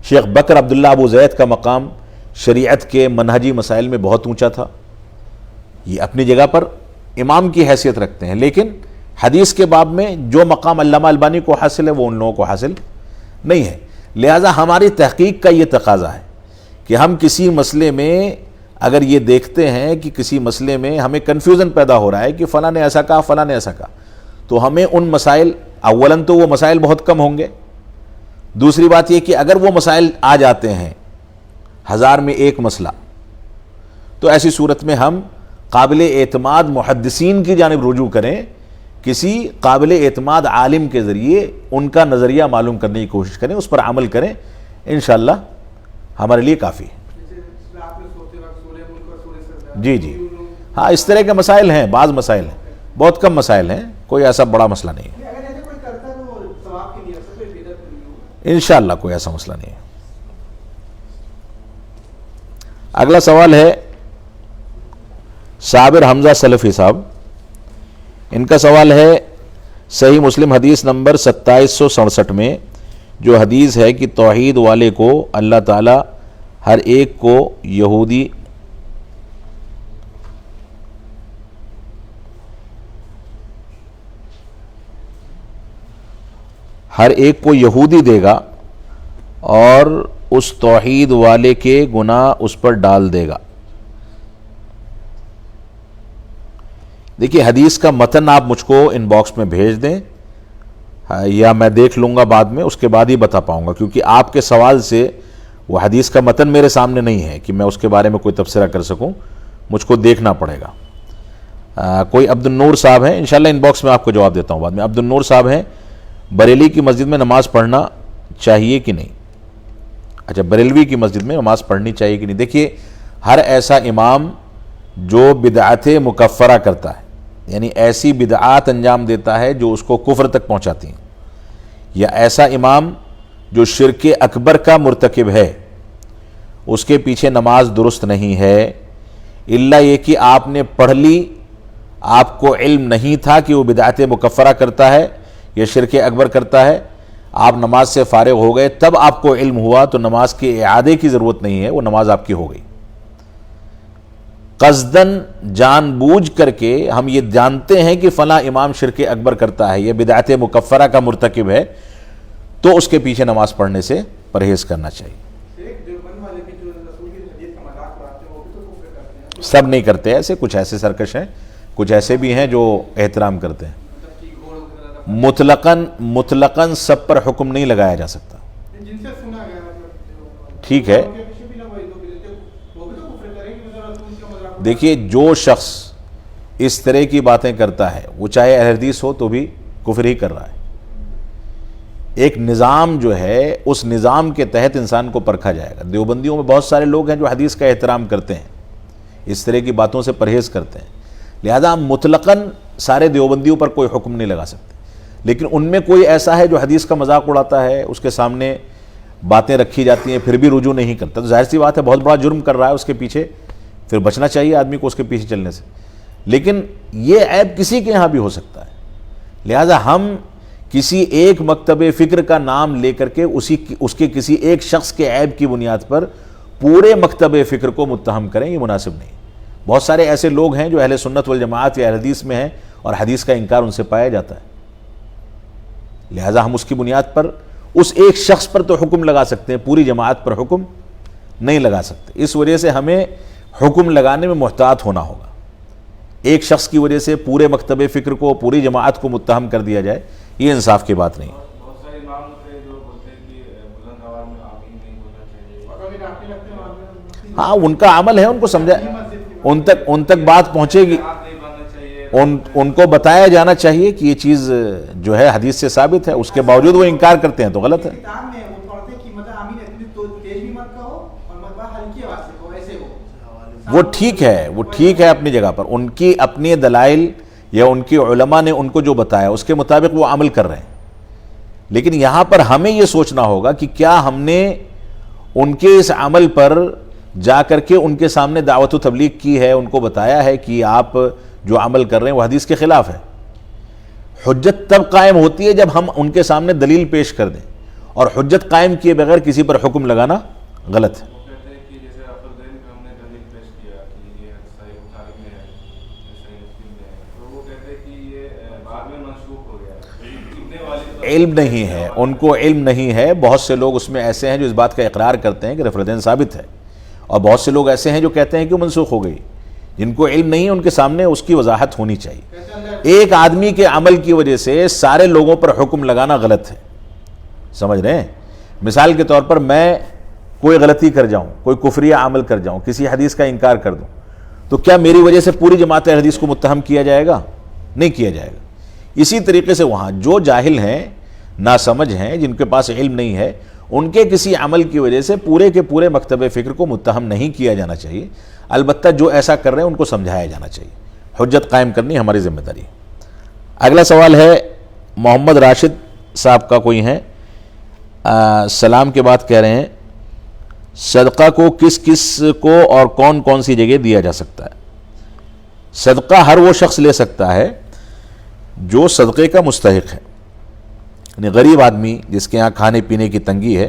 شیخ بکر عبداللہ ابو زید کا مقام شریعت کے منہجی مسائل میں بہت اونچا تھا. یہ اپنی جگہ پر امام کی حیثیت رکھتے ہیں, لیکن حدیث کے باب میں جو مقام علامہ البانی کو حاصل ہے وہ ان لوگوں کو حاصل نہیں ہے. لہذا ہماری تحقیق کا یہ تقاضا ہے کہ ہم کسی مسئلے میں اگر یہ دیکھتے ہیں کہ کسی مسئلے میں ہمیں کنفیوژن پیدا ہو رہا ہے کہ فلاں نے ایسا کہا, فلاں نے ایسا کہا, تو ہمیں ان مسائل, اولاً تو وہ مسائل بہت کم ہوں گے. دوسری بات یہ کہ اگر وہ مسائل آ جاتے ہیں 1000 میں ایک مسئلہ, تو ایسی صورت میں ہم قابل اعتماد محدثین کی جانب رجوع کریں, کسی قابل اعتماد عالم کے ذریعے ان کا نظریہ معلوم کرنے کی کوشش کریں, اس پر عمل کریں, انشاءاللہ ہمارے لیے کافی ہے. جی جی ہاں, اس طرح کے مسائل ہیں, بعض مسائل ہیں, بہت کم مسائل ہیں, کوئی ایسا بڑا مسئلہ نہیں ہے. انشاءاللہ کوئی ایسا مسئلہ نہیں ہے. اگلا سوال ہے صابر حمزہ سلفی صاحب. ان کا سوال ہے صحیح مسلم حدیث نمبر 2767 میں جو حدیث ہے کہ توحید والے کو اللہ تعالی ہر ایک کو یہودی دے گا اور اس توحید والے کے گناہ اس پر ڈال دے گا. دیکھیے حدیث کا متن آپ مجھ کو ان باکس میں بھیج دیں, یا میں دیکھ لوں گا بعد میں, اس کے بعد ہی بتا پاؤں گا, کیونکہ آپ کے سوال سے وہ حدیث کا متن میرے سامنے نہیں ہے کہ میں اس کے بارے میں کوئی تبصرہ کر سکوں, مجھ کو دیکھنا پڑے گا. کوئی عبد النور صاحب ہیں, انشاءاللہ ان باکس میں آپ کو جواب دیتا ہوں بعد میں. عبد النور صاحب ہیں, بریلی کی مسجد میں نماز پڑھنا چاہیے کہ نہیں؟ اچھا, بریلوی کی مسجد میں نماز پڑھنی چاہیے کہ نہیں؟ دیکھیے ہر ایسا امام جو بدعت مکفرہ کرتا ہے, یعنی ایسی بدعات انجام دیتا ہے جو اس کو کفر تک پہنچاتی ہیں, یا ایسا امام جو شرک اکبر کا مرتکب ہے, اس کے پیچھے نماز درست نہیں ہے, الا یہ کہ آپ نے پڑھ لی, آپ کو علم نہیں تھا کہ وہ بدعت مکفرہ کرتا ہے یا شرک اکبر کرتا ہے, آپ نماز سے فارغ ہو گئے, تب آپ کو علم ہوا, تو نماز کے اعادے کی ضرورت نہیں ہے, وہ نماز آپ کی ہو گئی. قصداً جان بوجھ کر کے ہم یہ جانتے ہیں کہ فلاں امام شرک اکبر کرتا ہے, یہ بدعت مکفرہ کا مرتکب ہے, تو اس کے پیچھے نماز پڑھنے سے پرہیز کرنا چاہیے. سب نہیں کرتے ایسے, کچھ ایسے سرکش ہیں, کچھ ایسے بھی ہیں جو احترام کرتے ہیں. مطلقاً سب پر حکم نہیں لگایا جا سکتا. ٹھیک ہے, دیکھیے جو شخص اس طرح کی باتیں کرتا ہے وہ چاہے اہل حدیث ہو تو بھی کفر ہی کر رہا ہے. ایک نظام جو ہے, اس نظام کے تحت انسان کو پرکھا جائے گا. دیوبندیوں میں بہت سارے لوگ ہیں جو حدیث کا احترام کرتے ہیں, اس طرح کی باتوں سے پرہیز کرتے ہیں, لہذا ہم مطلقاً سارے دیوبندیوں پر کوئی حکم نہیں لگا سکتے. لیکن ان میں کوئی ایسا ہے جو حدیث کا مذاق اڑاتا ہے, اس کے سامنے باتیں رکھی جاتی ہیں, پھر بھی رجوع نہیں کرتا, تو ظاہر سی بات ہے بہت بڑا جرم کر رہا ہے, اس کے پیچھے پھر بچنا چاہیے آدمی کو اس کے پیچھے چلنے سے. لیکن یہ عیب کسی کے یہاں بھی ہو سکتا ہے, لہذا ہم کسی ایک مکتب فکر کا نام لے کر کے اس کے کسی ایک شخص کے عیب کی بنیاد پر پورے مکتب فکر کو متہم کریں, یہ مناسب نہیں. بہت سارے ایسے لوگ ہیں جو اہل سنت والجماعت یا اہل حدیث میں ہیں اور حدیث کا انکار ان سے پایا جاتا ہے, لہذا ہم اس کی بنیاد پر اس ایک شخص پر تو حکم لگا سکتے ہیں, پوری جماعت پر حکم نہیں لگا سکتے. اس وجہ سے ہمیں حکم لگانے میں محتاط ہونا ہوگا. ایک شخص کی وجہ سے پورے مکتب فکر کو, پوری جماعت کو متہم کر دیا جائے, یہ انصاف کی بات نہیں. بہت سارے امام ہوتے ہیں جو بولتے ہیں کہ بلند آواز میں آمین نہیں بولنا چاہیے. ہاں ان کا عمل ہے, ان کو سمجھا, ان تک بات پہنچے گی, ان کو بتایا جانا چاہیے کہ یہ چیز جو ہے حدیث سے ثابت ہے, اس کے باوجود وہ انکار کرتے ہیں تو غلط ہے. وہ ٹھیک ہے اپنی جگہ پر, ان کی اپنی دلائل یا ان کی علماء نے ان کو جو بتایا اس کے مطابق وہ عمل کر رہے ہیں. لیکن یہاں پر ہمیں یہ سوچنا ہوگا کہ کیا ہم نے ان کے اس عمل پر جا کر کے ان کے سامنے دعوت و تبلیغ کی ہے, ان کو بتایا ہے کہ آپ جو عمل کر رہے ہیں وہ حدیث کے خلاف ہے. حجت تب قائم ہوتی ہے جب ہم ان کے سامنے دلیل پیش کر دیں, اور حجت قائم کیے بغیر کسی پر حکم لگانا غلط ہے. علم نہیں ہے, ان کو علم نہیں ہے. بہت سے لوگ اس میں ایسے ہیں جو اس بات کا اقرار کرتے ہیں کہ رفع الدین ثابت ہے, اور بہت سے لوگ ایسے ہیں جو کہتے ہیں کہ منسوخ ہو گئی. جن کو علم نہیں ہے ان کے سامنے اس کی وضاحت ہونی چاہیے. ایک آدمی کے عمل کی وجہ سے سارے لوگوں پر حکم لگانا غلط ہے, سمجھ رہے ہیں. مثال کے طور پر میں کوئی غلطی کر جاؤں, کوئی کفریہ عمل کر جاؤں, کسی حدیث کا انکار کر دوں, تو کیا میری وجہ سے پوری جماعت حدیث کو متہم کیا جائے گا؟ نہیں کیا جائے گا. اسی طریقے سے وہاں جو جاہل ہیں, ناسمجھ ہیں, جن کے پاس علم نہیں ہے, ان کے کسی عمل کی وجہ سے پورے کے پورے مکتب فکر کو متہم نہیں کیا جانا چاہیے. البتہ جو ایسا کر رہے ہیں ان کو سمجھایا جانا چاہیے. حجت قائم کرنی ہماری ذمہ داری ہے. اگلا سوال ہے محمد راشد صاحب کا, کوئی ہیں, سلام کے بعد کہہ رہے ہیں صدقہ کو کس کس کو اور کون کون سی جگہ دیا جا سکتا ہے؟ صدقہ ہر وہ شخص لے سکتا ہے جو صدقے کا مستحق ہے. یعنی غریب آدمی جس کے یہاں کھانے پینے کی تنگی ہے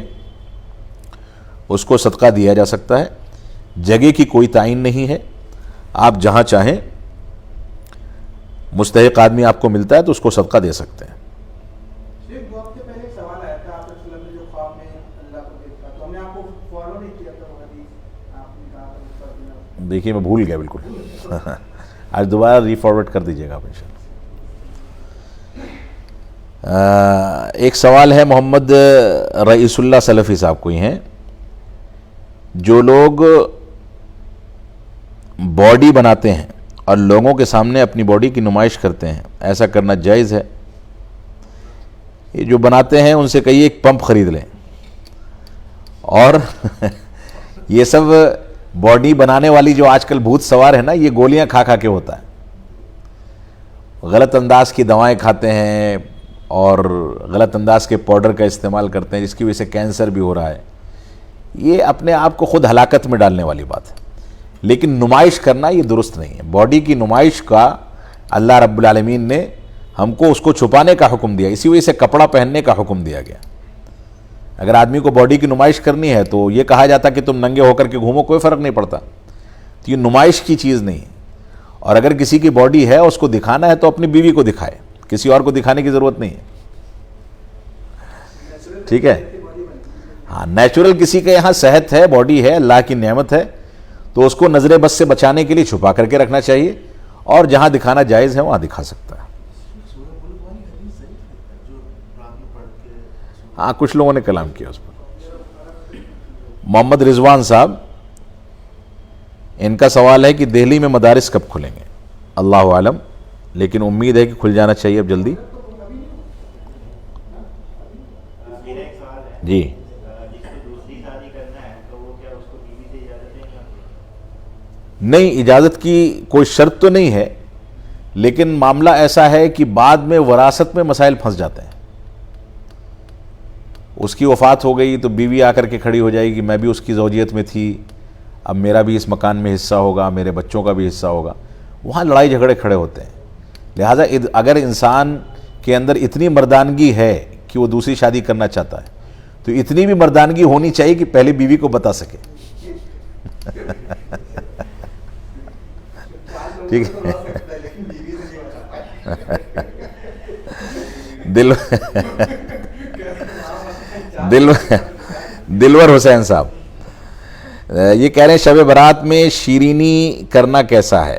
اس کو صدقہ دیا جا سکتا ہے. جگہ کی کوئی تعین نہیں ہے, آپ جہاں چاہیں, مستحق آدمی آپ کو ملتا ہے تو اس کو صدقہ دے سکتے ہیں. دیکھیے میں بھول گیا بالکل, آج دوبارہ ری فارورڈ کر دیجیے گا آپ انشاءاللہ. ایک سوال ہے محمد رئیس اللہ سلفی صاحب کوئی ہیں, جو لوگ باڈی بناتے ہیں اور لوگوں کے سامنے اپنی باڈی کی نمائش کرتے ہیں, ایسا کرنا جائز ہے؟ یہ جو بناتے ہیں ان سے کہیے ایک پمپ خرید لیں, اور یہ سب باڈی بنانے والی جو آج کل بھوت سوار ہے نا, یہ گولیاں کھا کھا کے ہوتا ہے, غلط انداز کی دوائیں کھاتے ہیں اور غلط انداز کے پاؤڈر کا استعمال کرتے ہیں, جس کی وجہ سے کینسر بھی ہو رہا ہے. یہ اپنے آپ کو خود ہلاکت میں ڈالنے والی بات ہے. لیکن نمائش کرنا یہ درست نہیں ہے. باڈی کی نمائش کا اللہ رب العالمین نے ہم کو اس کو چھپانے کا حکم دیا, اسی وجہ سے کپڑا پہننے کا حکم دیا گیا. اگر آدمی کو باڈی کی نمائش کرنی ہے تو یہ کہا جاتا کہ تم ننگے ہو کر کے گھومو, کوئی فرق نہیں پڑتا. تو یہ نمائش کی چیز نہیں ہے. اور اگر کسی کی باڈی ہے اس کو دکھانا ہے تو اپنی بیوی کو دکھائے, کسی اور کو دکھانے کی ضرورت نہیں ہے. ٹھیک ہے, ہاں نیچرل کسی کے یہاں صحت ہے, باڈی ہے, اللہ کی نعمت ہے, تو اس کو نظر بد سے بچانے کے لیے چھپا کر کے رکھنا چاہیے, اور جہاں دکھانا جائز ہے وہاں دکھا سکتا ہے. ہاں کچھ لوگوں نے کلام کیا اس پر. محمد رضوان صاحب, ان کا سوال ہے کہ دہلی میں مدارس کب کھلیں گے؟ اللہ عالم, لیکن امید ہے کہ کھل جانا چاہیے اب جلدی. جی نہیں, اجازت کی کوئی شرط تو نہیں ہے, لیکن معاملہ ایسا ہے کہ بعد میں وراثت میں مسائل پھنس جاتے ہیں. اس کی وفات ہو گئی تو بیوی آ کر کے کھڑی ہو جائے گی, میں بھی اس کی زوجیت میں تھی, اب میرا بھی اس مکان میں حصہ ہوگا, میرے بچوں کا بھی حصہ ہوگا. وہاں لڑائی جھگڑے کھڑے ہوتے ہیں. لہٰذا اگر انسان کے اندر اتنی مردانگی ہے کہ وہ دوسری شادی کرنا چاہتا ہے تو اتنی بھی مردانگی ہونی چاہیے کہ پہلے بیوی کو بتا سکے. ٹھیک ہے, دلور حسین صاحب یہ کہہ رہے ہیں شب برات میں شیرینی کرنا کیسا ہے؟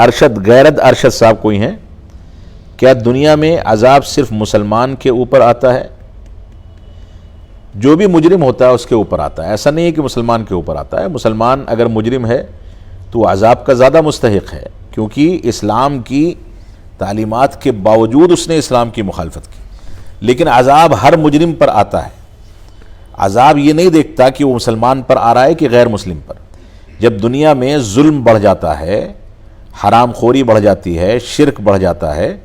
ارشد غیرت ارشد صاحب کوئی ہیں، کیا دنیا میں عذاب صرف مسلمان کے اوپر آتا ہے؟ جو بھی مجرم ہوتا ہے اس کے اوپر آتا ہے، ایسا نہیں ہے کہ مسلمان کے اوپر آتا ہے۔ مسلمان اگر مجرم ہے تو عذاب کا زیادہ مستحق ہے، کیونکہ اسلام کی تعلیمات کے باوجود اس نے اسلام کی مخالفت کی۔ لیکن عذاب ہر مجرم پر آتا ہے، عذاب یہ نہیں دیکھتا کہ وہ مسلمان پر آ رہا ہے کہ غیر مسلم پر۔ جب دنیا میں ظلم بڑھ جاتا ہے، حرام خوری بڑھ جاتی ہے، شرک بڑھ جاتا ہے،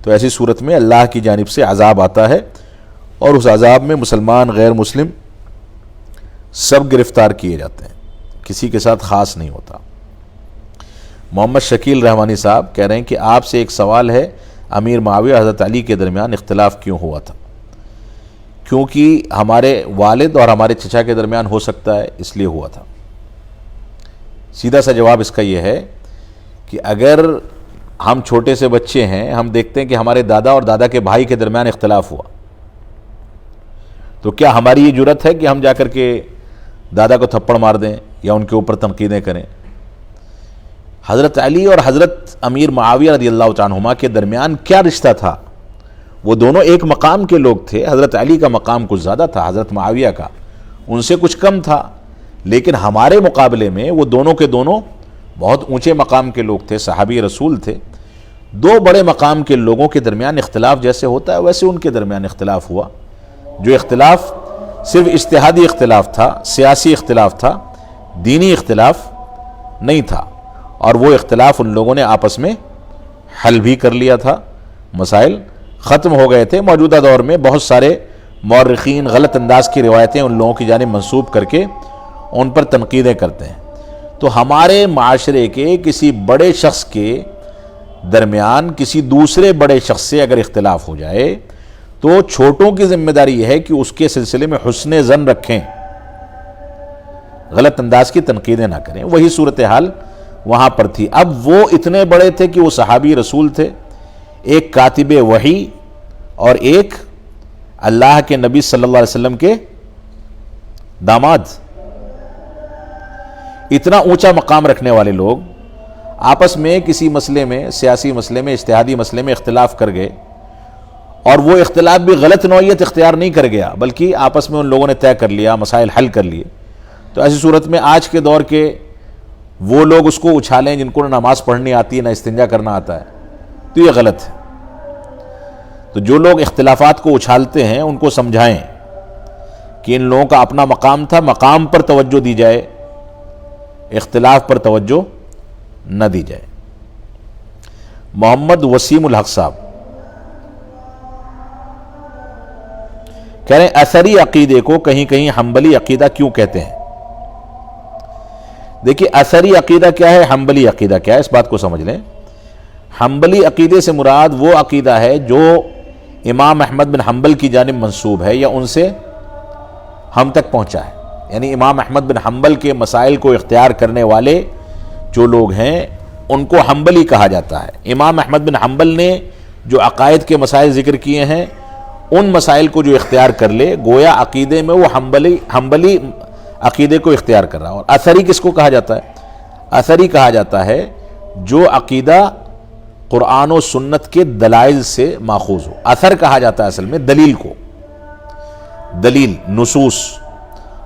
تو ایسی صورت میں اللہ کی جانب سے عذاب آتا ہے، اور اس عذاب میں مسلمان غیر مسلم سب گرفتار کیے جاتے ہیں، کسی کے ساتھ خاص نہیں ہوتا۔ محمد شکیل رحمانی صاحب کہہ رہے ہیں کہ آپ سے ایک سوال ہے، امیر معاویہ حضرت علی کے درمیان اختلاف کیوں ہوا تھا؟ کیونکہ ہمارے والد اور ہمارے چچا کے درمیان ہو سکتا ہے، اس لیے ہوا تھا۔ سیدھا سا جواب اس کا یہ ہے کہ اگر ہم چھوٹے سے بچے ہیں، ہم دیکھتے ہیں کہ ہمارے دادا اور دادا کے بھائی کے درمیان اختلاف ہوا، تو کیا ہماری یہ جرت ہے کہ ہم جا کر کے دادا کو تھپڑ مار دیں یا ان کے اوپر تنقیدیں کریں؟ حضرت علی اور حضرت امیر معاویہ رضی اللہ تعالیٰ عنہما کے درمیان کیا رشتہ تھا؟ وہ دونوں ایک مقام کے لوگ تھے۔ حضرت علی کا مقام کچھ زیادہ تھا، حضرت معاویہ کا ان سے کچھ کم تھا، لیکن ہمارے مقابلے میں وہ دونوں کے دونوں بہت اونچے مقام کے لوگ تھے، صحابی رسول تھے۔ دو بڑے مقام کے لوگوں کے درمیان اختلاف جیسے ہوتا ہے ویسے ان کے درمیان اختلاف ہوا۔ جو اختلاف صرف اجتہادی اختلاف تھا، سیاسی اختلاف تھا، دینی اختلاف نہیں تھا، اور وہ اختلاف ان لوگوں نے آپس میں حل بھی کر لیا تھا، مسائل ختم ہو گئے تھے۔ موجودہ دور میں بہت سارے مورخین غلط انداز کی روایتیں ان لوگوں کی جانب منسوب کر کے ان پر تنقیدیں کرتے ہیں۔ تو ہمارے معاشرے کے کسی بڑے شخص کے درمیان کسی دوسرے بڑے شخص سے اگر اختلاف ہو جائے تو چھوٹوں کی ذمہ داری یہ ہے کہ اس کے سلسلے میں حسن ظن رکھیں، غلط انداز کی تنقیدیں نہ کریں۔ وہی صورتحال وہاں پر تھی۔ اب وہ اتنے بڑے تھے کہ وہ صحابی رسول تھے، ایک کاتب وحی اور ایک اللہ کے نبی صلی اللہ علیہ وسلم کے داماد۔ اتنا اونچا مقام رکھنے والے لوگ آپس میں کسی مسئلے میں، سیاسی مسئلے میں، اجتہادی مسئلے میں اختلاف کر گئے، اور وہ اختلاف بھی غلط نوعیت اختیار نہیں کر گیا بلکہ آپس میں ان لوگوں نے طے کر لیا، مسائل حل کر لیے۔ تو ایسی صورت میں آج کے دور کے وہ لوگ اس کو اچھالیں جن کو نہ نماز پڑھنی آتی ہے نہ استنجا کرنا آتا ہے، تو یہ غلط ہے۔ تو جو لوگ اختلافات کو اچھالتے ہیں ان کو سمجھائیں کہ ان لوگوں کا اپنا مقام تھا، مقام پر توجہ دی جائے، اختلاف پر توجہ نہ دی جائے۔ محمد وسیم الحق صاحب کہہ رہے ہیں اثری عقیدے کو کہیں کہیں حنبلی عقیدہ کیوں کہتے ہیں؟ دیکھیے اثری عقیدہ کیا ہے، حنبلی عقیدہ کیا ہے، اس بات کو سمجھ لیں۔ حنبلی عقیدے سے مراد وہ عقیدہ ہے جو امام احمد بن حنبل کی جانب منسوب ہے یا ان سے ہم تک پہنچا ہے، یعنی امام احمد بن حنبل کے مسائل کو اختیار کرنے والے جو لوگ ہیں ان کو حنبلی کہا جاتا ہے۔ امام احمد بن حنبل نے جو عقائد کے مسائل ذکر کیے ہیں ان مسائل کو جو اختیار کر لے گویا عقیدے میں وہ حنبلی عقیدے کو اختیار کر رہا۔ اور اثری کس کو کہا جاتا ہے؟ اثری کہا جاتا ہے جو عقیدہ قرآن و سنت کے دلائل سے ماخوذ ہو۔ اثر کہا جاتا ہے اصل میں دلیل کو، دلیل، نصوص،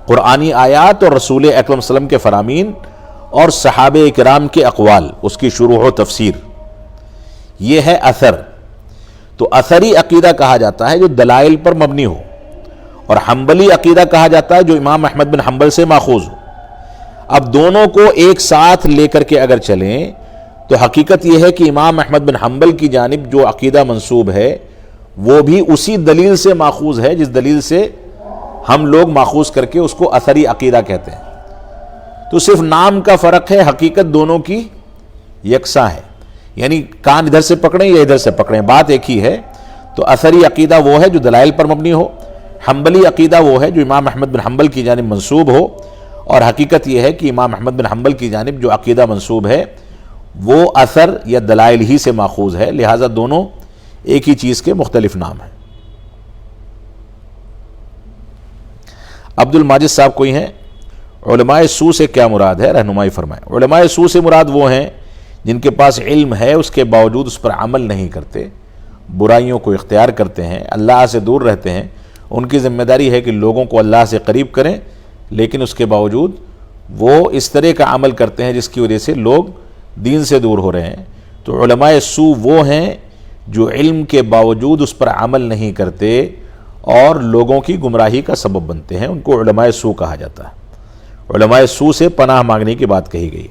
قرآنی آیات اور رسول اکرم صلی اللہ علیہ وسلم کے فرامین اور صحابہ کرام کے اقوال، اس کی شروح و تفسیر، یہ ہے اثر۔ تو اثری عقیدہ کہا جاتا ہے جو دلائل پر مبنی ہو، اور حنبلی عقیدہ کہا جاتا ہے جو امام احمد بن حنبل سے ماخوذ ہو۔ اب دونوں کو ایک ساتھ لے کر کے اگر چلیں تو حقیقت یہ ہے کہ امام احمد بن حنبل کی جانب جو عقیدہ منسوب ہے وہ بھی اسی دلیل سے ماخوذ ہے جس دلیل سے ہم لوگ ماخوذ کر کے اس کو اثری عقیدہ کہتے ہیں۔ تو صرف نام کا فرق ہے، حقیقت دونوں کی یکساں ہے، یعنی کان ادھر سے پکڑیں یا ادھر سے پکڑیں، بات ایک ہی ہے۔ تو اثری عقیدہ وہ ہے جو دلائل پر مبنی ہو، حنبلی عقیدہ وہ ہے جو امام احمد بن حنبل کی جانب منسوب ہو، اور حقیقت یہ ہے کہ امام احمد بن حنبل کی جانب جو عقیدہ منسوب ہے وہ اثر یا دلائل ہی سے ماخوذ ہے، لہٰذا دونوں ایک ہی چیز کے مختلف نام ہیں۔ عبد الماجد صاحب کوئی ہیں، علماء سو سے کیا مراد ہے، رہنمائی فرمائیں۔ علماء سو سے مراد وہ ہیں جن کے پاس علم ہے اس کے باوجود اس پر عمل نہیں کرتے، برائیوں کو اختیار کرتے ہیں، اللہ سے دور رہتے ہیں، ان کی ذمہ داری ہے کہ لوگوں کو اللہ سے قریب کریں، لیکن اس کے باوجود وہ اس طرح کا عمل کرتے ہیں جس کی وجہ سے لوگ دین سے دور ہو رہے ہیں۔ تو علماء سو وہ ہیں جو علم کے باوجود اس پر عمل نہیں کرتے اور لوگوں کی گمراہی کا سبب بنتے ہیں، ان کو علماء سو کہا جاتا ہے۔ علماء سو سے پناہ مانگنے کی بات کہی گئی۔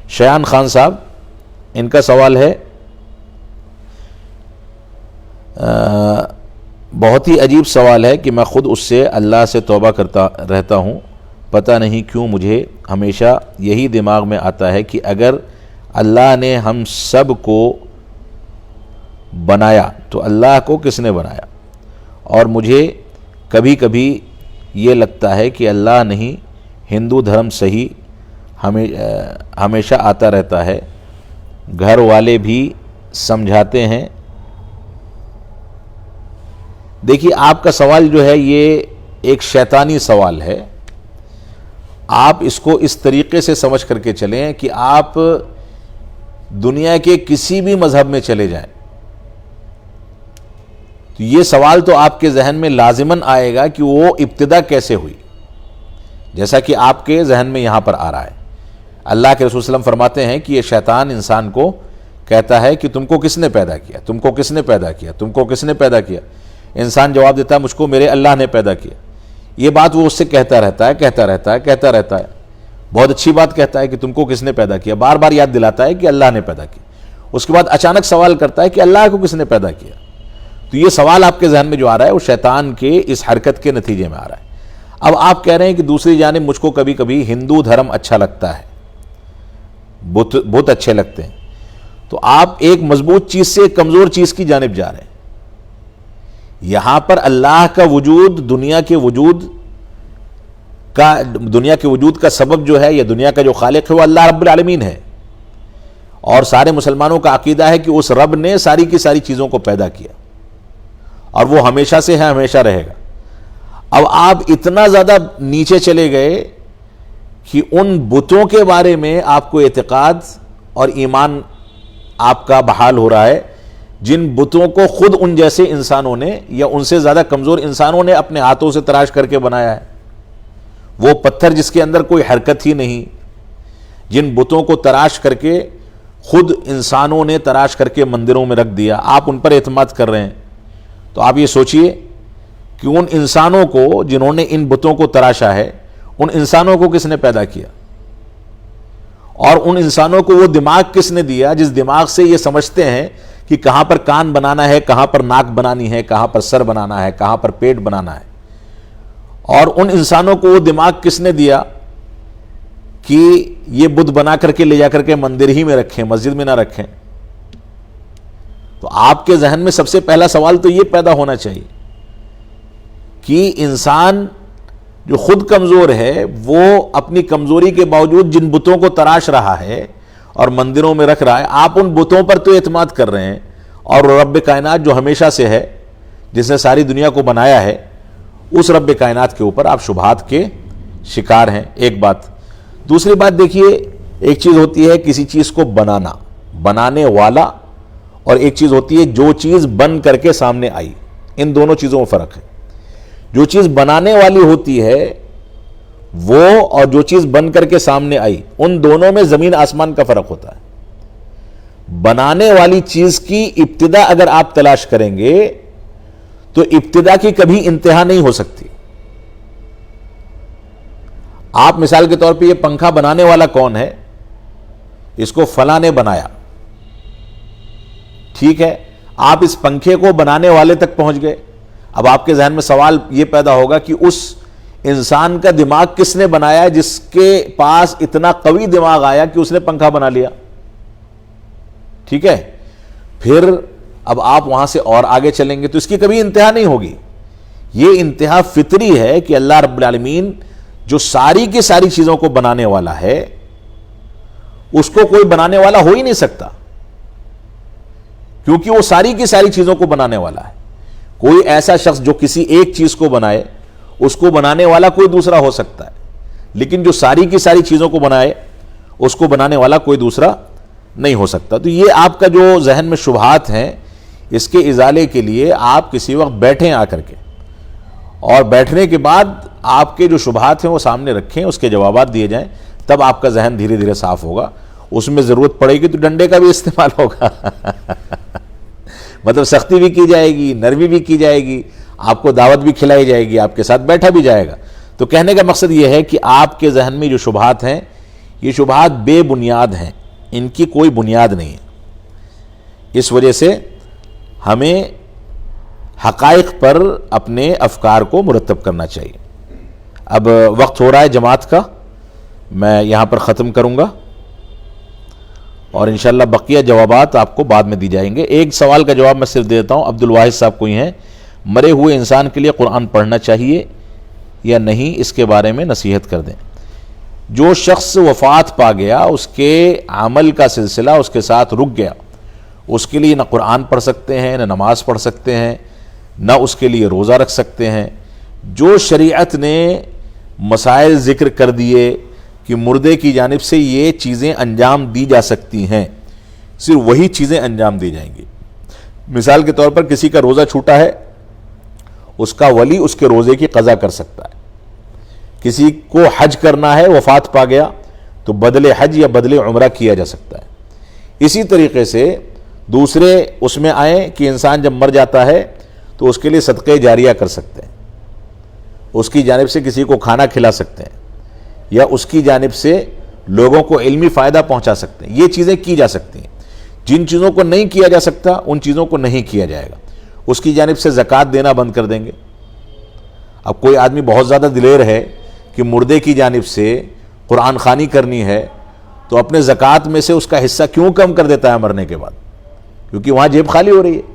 شایان خان صاحب، ان کا سوال ہے، بہت ہی عجیب سوال ہے کہ میں خود اس سے اللہ سے توبہ کرتا رہتا ہوں، پتہ نہیں کیوں مجھے ہمیشہ یہی دماغ میں آتا ہے کہ اگر اللہ نے ہم سب کو بنایا تو اللہ کو کس نے بنایا؟ اور مجھے کبھی کبھی یہ لگتا ہے کہ اللہ نہیں، ہندو دھرم صحیح ہمیشہ آتا رہتا ہے، گھر والے بھی سمجھاتے ہیں۔ دیکھیے آپ کا سوال جو ہے یہ ایک شیطانی سوال ہے، آپ اس کو اس طریقے سے سمجھ کر کے چلیں کہ آپ دنیا کے کسی بھی مذہب میں چلے جائیں تو یہ سوال تو آپ کے ذہن میں لازماً آئے گا کہ وہ ابتدا کیسے ہوئی، جیسا کہ آپ کے ذہن میں یہاں پر آ رہا ہے۔ اللہ کے رسول صلی اللہ علیہ وسلم فرماتے ہیں کہ یہ شیطان انسان کو کہتا ہے کہ تم کو کس نے پیدا کیا، تم کو کس نے پیدا کیا، تم کو کس نے پیدا کیا؟ انسان جواب دیتا ہے مجھ کو میرے اللہ نے پیدا کیا۔ یہ بات وہ اس سے کہتا رہتا ہے، بہت اچھی بات کہتا ہے کہ تم کو کس نے پیدا کیا، بار بار یاد دلاتا ہے کہ اللہ نے پیدا کیا۔ اس کے بعد اچانک سوال کرتا ہے کہ اللہ کو کس نے پیدا کیا؟ تو یہ سوال آپ کے ذہن میں جو آ رہا ہے وہ شیطان کے اس حرکت کے نتیجے میں آ رہا ہے۔ اب آپ کہہ رہے ہیں کہ دوسری جانب مجھ کو کبھی کبھی ہندو دھرم اچھا لگتا ہے، بت اچھے لگتے ہیں، تو آپ ایک مضبوط چیز سے ایک کمزور چیز کی جانب جا رہے ہیں۔ یہاں پر اللہ کا وجود، دنیا کے وجود کا سبب جو ہے یا دنیا کا جو خالق ہے وہ اللہ رب العالمین ہے، اور سارے مسلمانوں کا عقیدہ ہے کہ اس رب نے ساری کی ساری چیزوں کو پیدا کیا اور وہ ہمیشہ سے ہے، ہمیشہ رہے گا۔ اب آپ اتنا زیادہ نیچے چلے گئے کہ ان بتوں کے بارے میں آپ کو اعتقاد اور ایمان آپ کا بحال ہو رہا ہے جن بتوں کو خود ان جیسے انسانوں نے یا ان سے زیادہ کمزور انسانوں نے اپنے ہاتھوں سے تراش کر کے بنایا ہے۔ وہ پتھر جس کے اندر کوئی حرکت ہی نہیں، جن بتوں کو تراش کر کے خود انسانوں نے تراش کر کے مندروں میں رکھ دیا، آپ ان پر اعتماد کر رہے ہیں۔ تو آپ یہ سوچئے کہ ان انسانوں کو جنہوں نے ان بتوں کو تراشا ہے، ان انسانوں کو کس نے پیدا کیا؟ اور ان انسانوں کو وہ دماغ کس نے دیا جس دماغ سے یہ سمجھتے ہیں کہ کہاں پر کان بنانا ہے، کہاں پر ناک بنانی ہے، کہاں پر سر بنانا ہے، کہاں پر پیٹ بنانا ہے؟ اور ان انسانوں کو وہ دماغ کس نے دیا کہ یہ بت بنا کر کے لے جا کر کے مندر ہی میں رکھیں، مسجد میں نہ رکھیں؟ تو آپ کے ذہن میں سب سے پہلا سوال تو یہ پیدا ہونا چاہیے کہ انسان جو خود کمزور ہے وہ اپنی کمزوری کے باوجود جن بتوں کو تراش رہا ہے اور مندروں میں رکھ رہا ہے، آپ ان بتوں پر تو اعتماد کر رہے ہیں، اور رب کائنات جو ہمیشہ سے ہے، جس نے ساری دنیا کو بنایا ہے، اس رب کائنات کے اوپر آپ شبہات کے شکار ہیں۔ ایک بات۔ دوسری بات دیکھیے، ایک چیز ہوتی ہے کسی چیز کو بنانا، بنانے والا، اور ایک چیز ہوتی ہے جو چیز بن کر کے سامنے آئی۔ ان دونوں چیزوں میں فرق ہے۔ جو چیز بنانے والی ہوتی ہے وہ اور جو چیز بن کر کے سامنے آئی، ان دونوں میں زمین آسمان کا فرق ہوتا ہے۔ بنانے والی چیز کی ابتدا اگر آپ تلاش کریں گے تو ابتدا کی کبھی انتہا نہیں ہو سکتی۔ آپ مثال کے طور پہ یہ پنکھا بنانے والا کون ہے؟ اس کو فلاں نے بنایا، ٹھیک ہے، آپ اس پنکھے کو بنانے والے تک پہنچ گئے۔ اب آپ کے ذہن میں سوال یہ پیدا ہوگا کہ اس انسان کا دماغ کس نے بنایا جس کے پاس اتنا قوی دماغ آیا کہ اس نے پنکھا بنا لیا؟ ٹھیک ہے، پھر اب آپ وہاں سے اور آگے چلیں گے تو اس کی کبھی انتہا نہیں ہوگی۔ یہ انتہا فطری ہے کہ اللہ رب العالمین جو ساری کی ساری چیزوں کو بنانے والا ہے، اس کو کوئی بنانے والا ہو ہی نہیں سکتا، کیونکہ وہ ساری کی ساری چیزوں کو بنانے والا ہے۔ کوئی ایسا شخص جو کسی ایک چیز کو بنائے، اس کو بنانے والا کوئی دوسرا ہو سکتا ہے، لیکن جو ساری کی ساری چیزوں کو بنائے، اس کو بنانے والا کوئی دوسرا نہیں ہو سکتا. تو یہ آپ کا جو ذہن میں شبہات ہیں اس کے ازالے کے لیے آپ کسی وقت بیٹھیں آ کر کے, اور بیٹھنے کے بعد آپ کے جو شبہات ہیں وہ سامنے رکھیں, اس کے جوابات دیے جائیں, تب آپ کا ذہن دھیرے دھیرے صاف ہوگا. اس میں ضرورت پڑے گی تو ڈنڈے کا بھی استعمال ہوگا مطلب سختی بھی کی جائے گی, نرمی بھی کی جائے گی, آپ کو دعوت بھی کھلائی جائے گی, آپ کے ساتھ بیٹھا بھی جائے گا. تو کہنے کا مقصد یہ ہے کہ آپ کے ذہن میں جو شبہات ہیں یہ شبہات بے بنیاد ہیں, ان کی کوئی بنیاد نہیں ہے. اس وجہ سے ہمیں حقائق پر اپنے افکار کو مرتب کرنا چاہیے. اب وقت ہو رہا ہے جماعت کا, میں یہاں پر ختم کروں گا اور انشاءاللہ بقیہ جوابات آپ کو بعد میں دی جائیں گے. ایک سوال کا جواب میں صرف دیتا ہوں, عبد الواحد صاحب کوئی ہیں, مرے ہوئے انسان کے لیے قرآن پڑھنا چاہیے یا نہیں, اس کے بارے میں نصیحت کر دیں. جو شخص وفات پا گیا اس کے عمل کا سلسلہ اس کے ساتھ رک گیا, اس کے لیے نہ قرآن پڑھ سکتے ہیں, نہ نماز پڑھ سکتے ہیں, نہ اس کے لیے روزہ رکھ سکتے ہیں. جو شریعت نے مسائل ذکر کر دیے کہ مردے کی جانب سے یہ چیزیں انجام دی جا سکتی ہیں, صرف وہی چیزیں انجام دی جائیں گی. مثال کے طور پر کسی کا روزہ چھوٹا ہے, اس کا ولی اس کے روزے کی قضا کر سکتا ہے. کسی کو حج کرنا ہے, وفات پا گیا, تو بدل حج یا بدل عمرہ کیا جا سکتا ہے. اسی طریقے سے دوسرے اس میں آئیں کہ انسان جب مر جاتا ہے تو اس کے لیے صدقہ جاریہ کر سکتے ہیں, اس کی جانب سے کسی کو کھانا کھلا سکتے ہیں, یا اس کی جانب سے لوگوں کو علمی فائدہ پہنچا سکتے ہیں. یہ چیزیں کی جا سکتی ہیں. جن چیزوں کو نہیں کیا جا سکتا ان چیزوں کو نہیں کیا جائے گا. اس کی جانب سے زکوٰۃ دینا بند کر دیں گے. اب کوئی آدمی بہت زیادہ دلیر ہے کہ مردے کی جانب سے قرآن خوانی کرنی ہے, تو اپنے زکوٰۃ میں سے اس کا حصہ کیوں کم کر دیتا ہے مرنے کے بعد؟ کیونکہ وہاں جیب خالی ہو رہی ہے.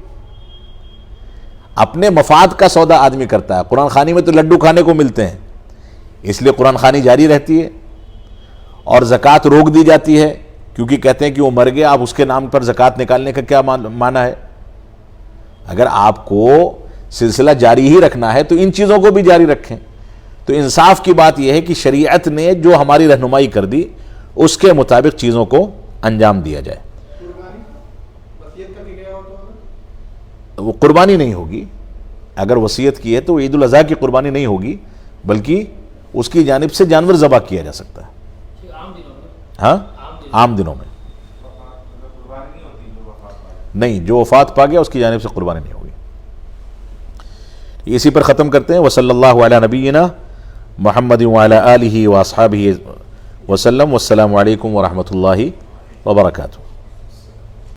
اپنے مفاد کا سودا آدمی کرتا ہے. قرآن خوانی میں تو لڈو کھانے کو ملتے ہیں, اس لیے قرآن خوانی جاری رہتی ہے, اور زکوٰۃ روک دی جاتی ہے کیونکہ کہتے ہیں کہ وہ مر گیا, اب اس کے نام پر زکوٰۃ نکالنے کا کیا معنی ہے؟ اگر آپ کو سلسلہ جاری ہی رکھنا ہے تو ان چیزوں کو بھی جاری رکھیں. تو انصاف کی بات یہ ہے کہ شریعت نے جو ہماری رہنمائی کر دی اس کے مطابق چیزوں کو انجام دیا جائے. وہ قربانی نہیں ہوگی. اگر وصیت کی ہے تو عید الاضحیٰ کی قربانی نہیں ہوگی, بلکہ اس کی جانب سے جانور ذبح کیا جا سکتا ہے. ہاں, عام دنوں میں نہیں. جو وفات پا گیا اس کی جانب سے قربانی نہیں ہوگی. اسی پر ختم کرتے ہیں. وصلی اللہ علی نبینا محمد وعلی آلہ واصحابہ وسلم. والسلام علیکم ورحمۃ اللہ وبرکاتہ.